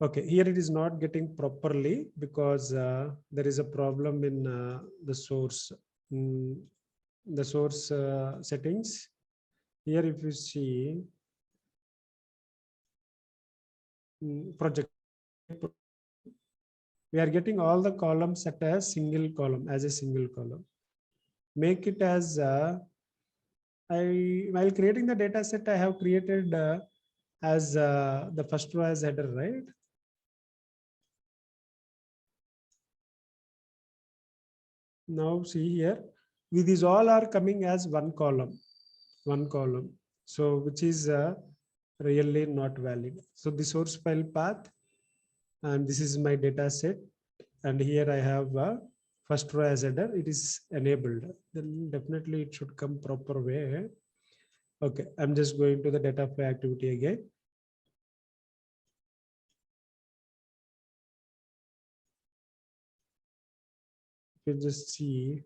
Okay, here it is not getting properly because there is a problem in the source. The source settings. Here, if you see project, we are getting all the columns at a single column as a single column. Make it as while creating the data set, I have created as the first row as header, right? Now see here, these all are coming as one column. So which is really not valid. So the source file path, and this is my data set, and here I have first row as header. It is enabled. Then definitely it should come proper way. Okay, I'm just going to the data flow activity again. You just see.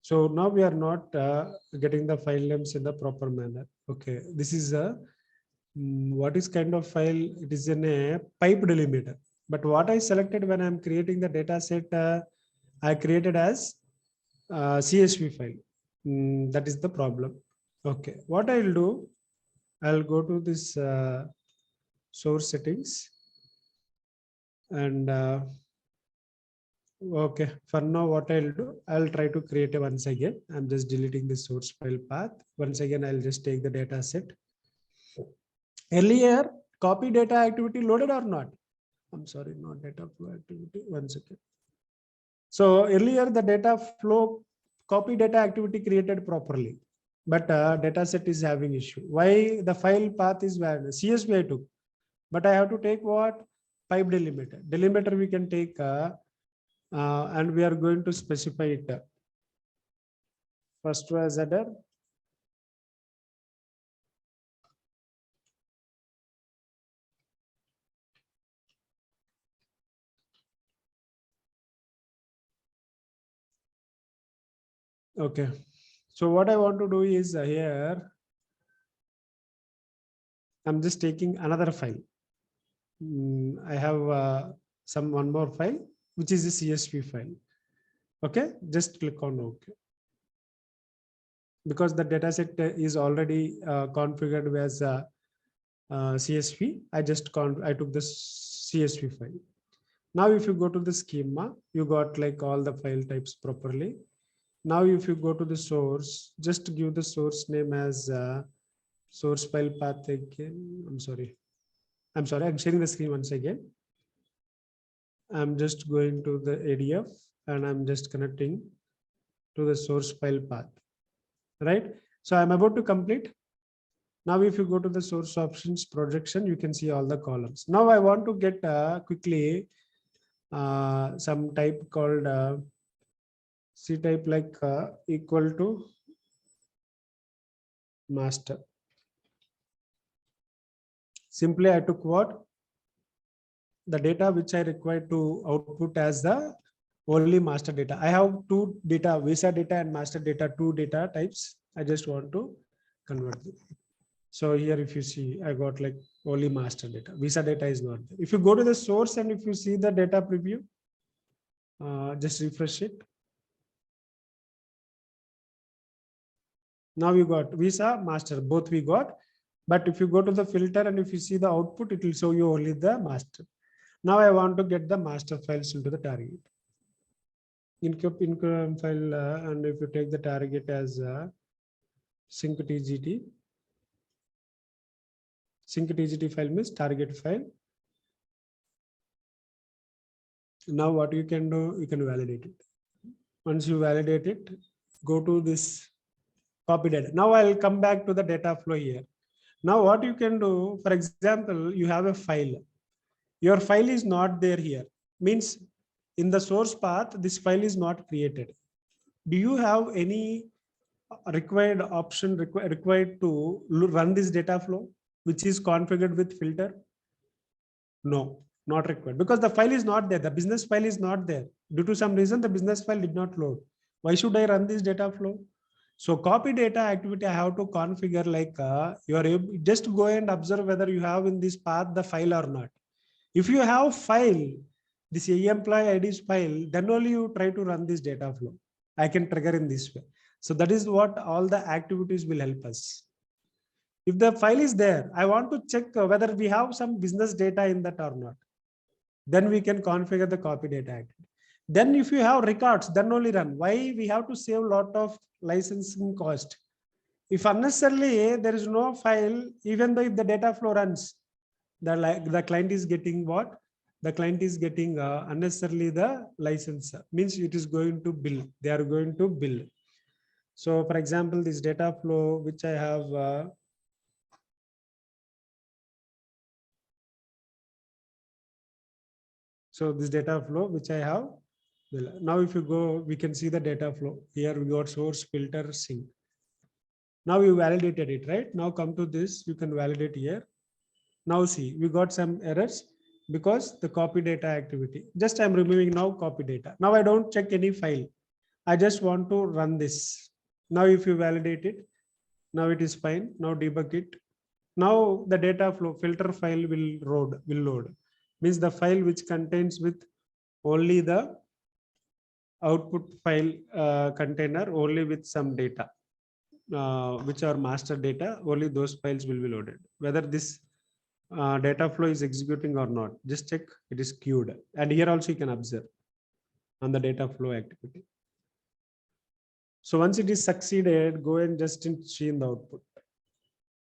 So now we are not getting the file names in the proper manner. Okay, this is a what is kind of file? It is in a pipe delimiter. But what I selected when I'm creating the data set, I created as CSV file. That is the problem. Okay, what I'll do, I'll go to this source settings and okay, for now what I'll do, I'll try to create a once again. I'm just deleting the source file path. Once again, I'll just take the data set. Earlier, copy data activity loaded or not? I'm sorry, not data flow activity. One second. So earlier the data flow copy data activity created properly, but data set is having issue. Why the file path is valid? CSV I took, but I have to take what? Pipe delimiter. Delimiter we can take and we are going to specify it. First was header. Okay. So what I want to do is here, I'm just taking another file. I have one more file, which is a CSV file. Okay, just click on OK. Because the data set is already configured as CSV, I took the CSV file. Now, if you go to the schema, you got like all the file types properly. Now, if you go to the source, just give the source name as source file path again. I'm sorry, I'm sharing the screen once again. I'm just going to the ADF and I'm just connecting to the source file path, right? So I'm about to complete. Now, if you go to the source options projection, you can see all the columns. Now I want to get quickly some type called C type like equal to master. Simply I took what? The data which I require to output as the only master data. I have two data, visa data and master data, two data types. I just want to convert them. So here, if you see, I got like only master data. Visa data is not there. If you go to the source and if you see the data preview, just refresh it. Now you got visa, master, both we got. But if you go to the filter and if you see the output, it will show you only the master. Now I want to get the master files into the target. Income file, and if you take the target as sync TGT file means target file. Now what you can do, you can validate it. Once you validate it, go to this copy data. Now I'll come back to the data flow here. Now what you can do, for example, you have a file. Your file is not there here. Means in the source path, this file is not created. Do you have any required option required to run this data flow, which is configured with filter? No, not required, because the file is not there. The business file is not there. Due to some reason, the business file did not load. Why should I run this data flow? So copy data activity, I have to configure like you are able, just go and observe whether you have in this path the file or not. If you have file, this employee ID's file, then only you try to run this data flow. I can trigger in this way. So that is what all the activities will help us. If the file is there, I want to check whether we have some business data in that or not. Then we can configure the copy data activity. Then if you have records, then only run. Why? We have to save a lot of licensing cost. If unnecessarily there is no file, even though if the data flow runs, the client is getting what? The client is getting unnecessarily the license. Means it is going to bill. They are going to bill. So for example, this data flow, which I have so this data flow which I have. Now if you go, we can see the data flow. Here we got source, filter, sync. Now you validated it, right? Now come to this, you can validate here. Now see, we got some errors because the copy data activity. Just I'm removing now copy data. Now I don't check any file. I just want to run this. Now if you validate it, now it is fine. Now debug it. Now the data flow filter file will load. Means the file which contains with only the output file container only with some data, which are master data. Only those files will be loaded. Whether this data flow is executing or not, just check it is queued. And here also you can observe on the data flow activity. So once it is succeeded, go and just see in the output.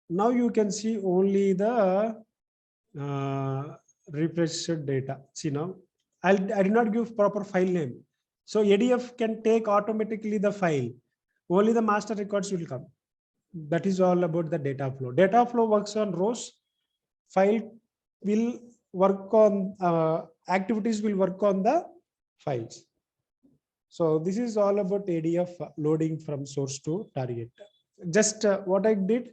Now you can see only the refreshed data. See now, I did not give proper file name. So ADF can take automatically the file. Only the master records will come. That is all about the data flow. Data flow works on rows. File will work on activities will work on the files. So this is all about ADF loading from source to target. Just what I did,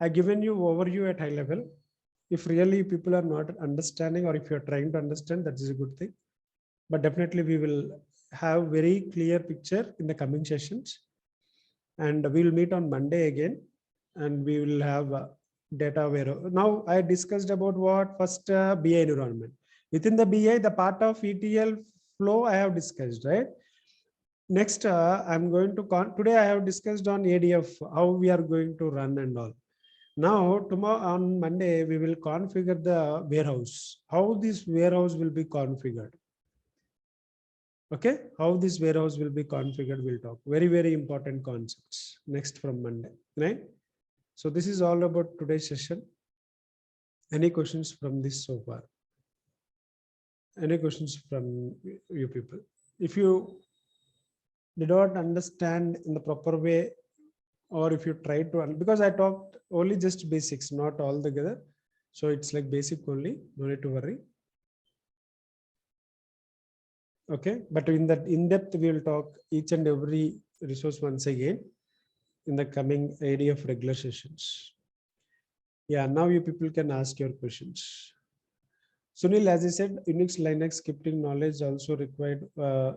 I given you overview at high level. If really people are not understanding, or if you're trying to understand, that is a good thing. But definitely we will have very clear picture in the coming sessions. And we will meet on Monday again, and we will have data warehouse. Now I discussed about what first BI environment. Within the BI, the part of ETL flow I have discussed, right? Next, I'm going to today I have discussed on ADF, how we are going to run and all. Now, tomorrow on Monday, we will configure the warehouse. How this warehouse will be configured. Okay, how this warehouse will be configured, we'll talk. Very, very important concepts next from Monday, right? So this is all about today's session. Any questions from this so far? Any questions from you people? If you did not understand in the proper way, or if you try to, because I talked only just basics, not all together. So it's like basic only, no need to worry. Okay, but in that in depth, we will talk each and every resource once again in the coming ADF regular sessions. Yeah, now you people can ask your questions. Sunil, as I said, Unix, Linux, scripting knowledge also required.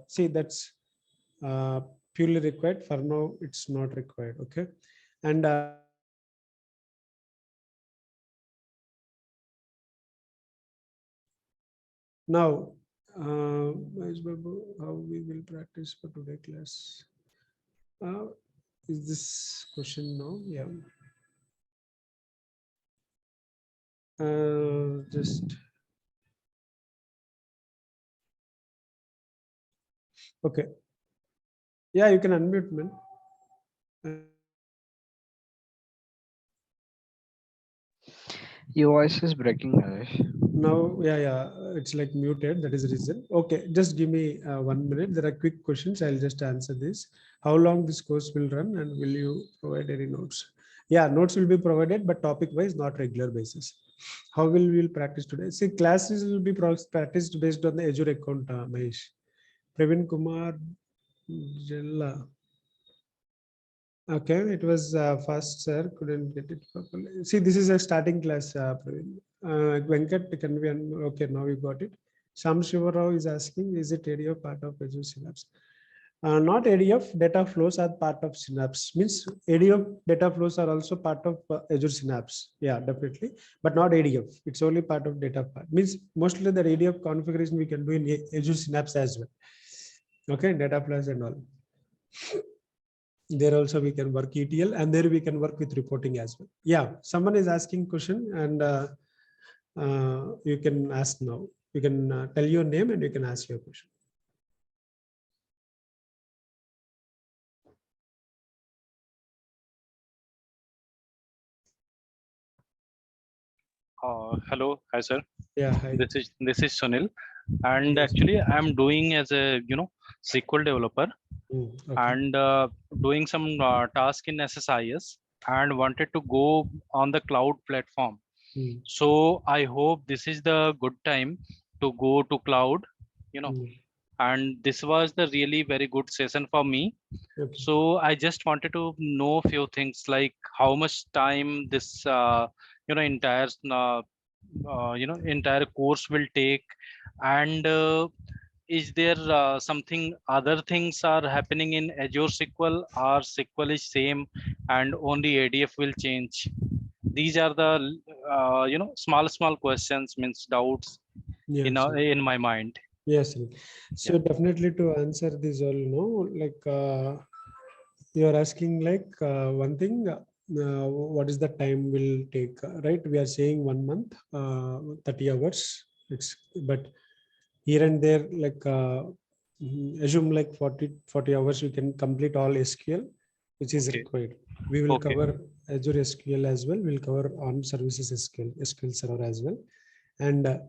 See, that's purely required. For now, it's not required. Okay, and now, how we will practice for today class? Is this question now? Yeah. Just okay. Yeah, you can unmute, man. Your voice is breaking, Naresh. Now, yeah, it's like muted. That is the reason. Okay, just give me 1 minute. There are quick questions. I'll just answer this. How long this course will run, and will you provide any notes? Yeah, notes will be provided, but topic wise, not regular basis. How will we practice today? See, classes will be practiced based on the Azure account, Mahesh. Praveen Kumar Jella. Okay, it was fast, sir. Couldn't get it properly. See, this is a starting class, Praveen. Venkat, can we? Okay, now you got it. Sam Shivarao is asking, is it ADF part of Azure Synapse? Not ADF, data flows are part of Synapse. Means ADF data flows are also part of Azure Synapse. Yeah, definitely, but not ADF. It's only part of data part. Means mostly the ADF configuration we can do in Azure Synapse as well. Okay, data flows and all. There also we can work ETL, and there we can work with reporting as well. Yeah, someone is asking question, and you can ask now. You can tell your name and you can ask your question. Hello, hi sir. Yeah, hi. This is Sunil, and Yes. actually I'm doing as a SQL developer Okay. and doing some task in SSIS and wanted to go on the cloud platform. So I hope this is the good time to go to cloud, and this was the really very good session for me. Okay. So I just wanted to know a few things like how much time this entire entire course will take, and is there something other things are happening in Azure SQL, or SQL is same and only ADF will change? These are the small questions, means doubts Yeah, in sure. in my mind. Yes. So definitely to answer this all, like you are asking like one thing, what is the time will take, right? We are saying 1 month, 30 hours. But here and there, like assume like 40 hours, you can complete all SQL, which is Okay. required. We will Okay. cover Azure SQL as well. We'll cover on services SQL Server as well. And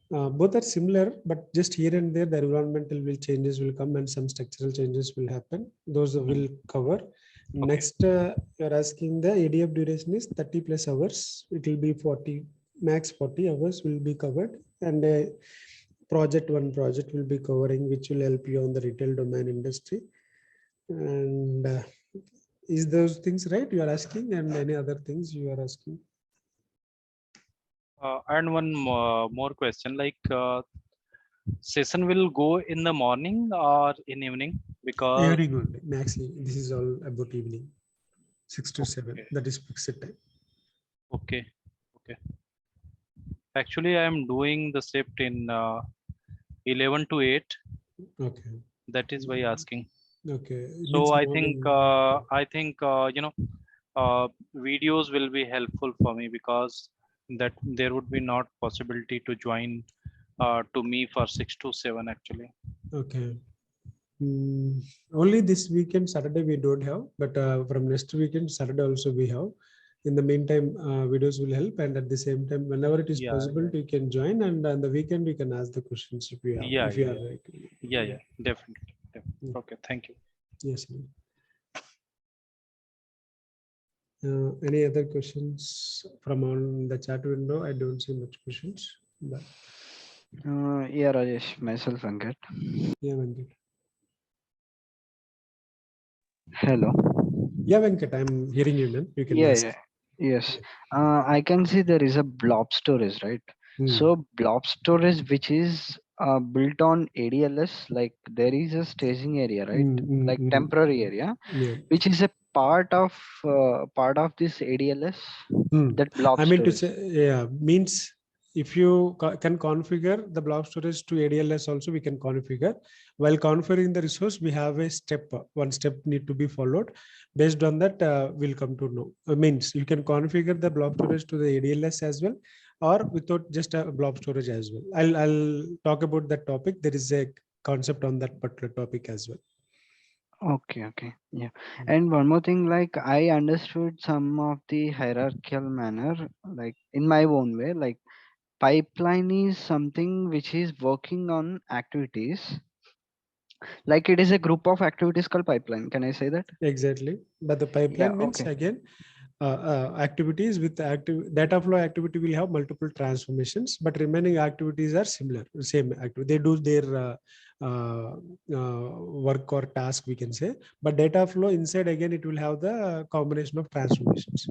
both are similar, but just here and there, the environmental will changes will come and some structural changes will happen. Those will cover. Okay. Next, you're asking the ADF duration is 30 plus hours. It will be 40, max 40 hours will be covered. And one project will be covering, which will help you on the retail domain industry. And is those things right? You are asking, and any other things you are asking? And one more question, like session will go in the morning or in evening? Because Evening only, maximum. This is all about evening, 6 to 7. okay, That is fixed time. okay, okay. Actually, I am doing the shift in 11 to 8. Okay. That is why asking. Okay. It So means morning. I think videos will be helpful for me, because that there would be not possibility to join to me for 6 to 7 actually. Okay. Only this weekend, Saturday, we don't have, but from next weekend, Saturday also we have. In the meantime, videos will help, and at the same time, whenever it is Yeah, possible, you can join, and on the weekend we can ask the questions if you have, yeah, if you yeah, are yeah, like, yeah, yeah. yeah, definitely. Yeah. Okay, thank you. Yes. Any other questions from on the chat window? I don't see much questions. But Yeah, Rajesh, myself, Venkat. yeah, Venkat. Hello. Yeah, Venkat, I'm hearing you, man. You can Yeah, ask. yeah, yes. I can see there is a blob storage, right? Hmm. So blob storage, which is built on ADLS, like there is a staging area, right? Like temporary area, Yeah. which is a part of this ADLS. That blob I mean to storage. say, yeah, means if you can configure the blob storage to ADLS also, we can configure. While configuring the resource, we have a step, one step need to be followed. Based on that, we'll come to know. Means you can configure the blob storage to the ADLS as well, or without just a blob storage as well. I'll talk about that topic. There is a concept on that particular topic as well. Okay, okay, yeah. And one more thing, like I understood some of the hierarchical manner, like in my own way, like pipeline is something which is working on activities, like it is a group of activities called pipeline. Can I say that? Exactly. But the Yeah, pipeline means okay. again, activities with active data flow activity will have multiple transformations, but remaining activities are similar, same activity. They do their work or task, we can say, but data flow inside again, it will have the combination of transformations.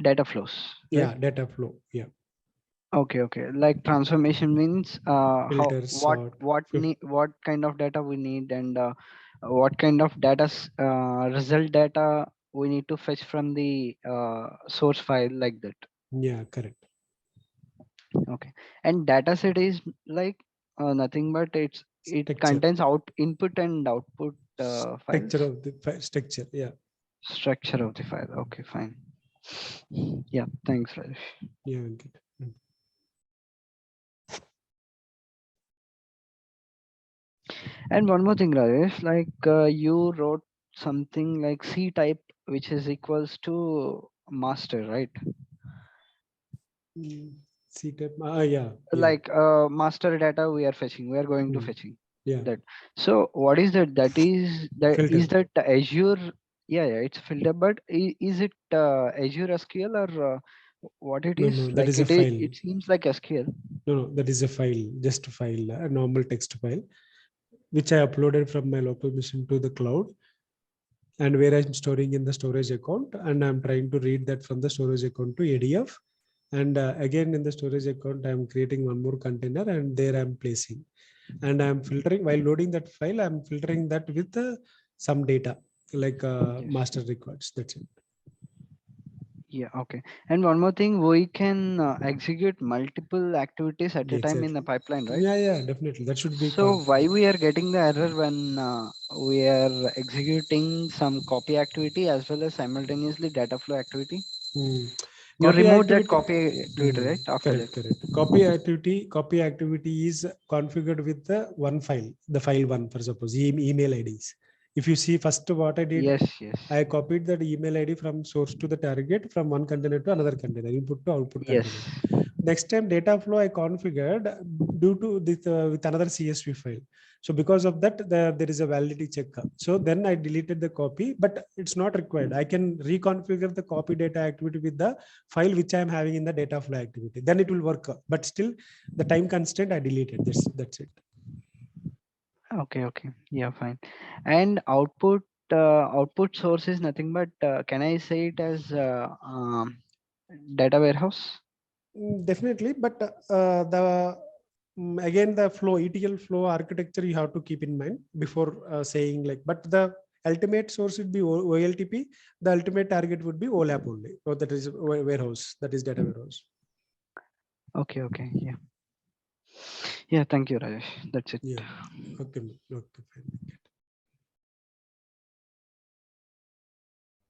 Data flows, right? Yeah, data flow. Yeah. Okay, okay. Like transformation means how Filter, sort. what kind of data we need, and what kind of result data we need to fetch from the source file, like that. Yeah, correct. Okay. And data set is like nothing but it Structure. contains input and output files. Structure of the structure. Yeah. Structure of the file. Okay, fine. Yeah, thanks, Rajesh. Yeah. Good. And one more thing, Rajesh, like you wrote something like C type, which is equals to master, right? C type. Yeah. Yeah. Like master data we are fetching, we are going to fetching Yeah. that. So what is that? Is Filter. that Azure? Yeah, yeah, it's filter, but is it Azure SQL, or what it No, is? no, that Like is a file. it seems like SQL. No, no, that is a file, just a file, a normal text file, which I uploaded from my local machine to the cloud, and where I'm storing in the storage account, and I'm trying to read that from the storage account to ADF. And again, in the storage account, I'm creating one more container, and there I'm placing. And I'm filtering, while loading that file, I'm filtering that with some data, like Yes. master records. That's it. Yeah, okay. And one more thing, we can execute multiple activities at Yeah, a time in the exactly. pipeline, right? Yeah, yeah, definitely. That should be So why we are getting the error when we are executing some copy activity as well as simultaneously data flow activity? Hmm. You Copy remove that activity. copy activity, Hmm. right? After Correct, that. correct. Copy activity is configured with the one file, the file one, for suppose email IDs. If you see first what I did, Yes, yes, I copied that email ID from source to the target, from one container to another container, input to output yes. container. Next time data flow I configured due to this with another CSV file. So because of that, there is a validity check. So then I deleted the copy, but it's not required. I can reconfigure the copy data activity with the file which I am having in the data flow activity. Then it will work. But still, the time constraint I deleted. That's it. Okay, okay. Yeah, fine. And output source is nothing but can I say it as data warehouse? Definitely, but the again the flow ETL flow architecture you have to keep in mind before saying like. But the ultimate source would be OLTP. The ultimate target would be OLAP only. So that is warehouse. That is data warehouse. Okay, okay. Yeah. Yeah, thank you, Rajesh. That's it. Yeah. Okay. Okay. Fine.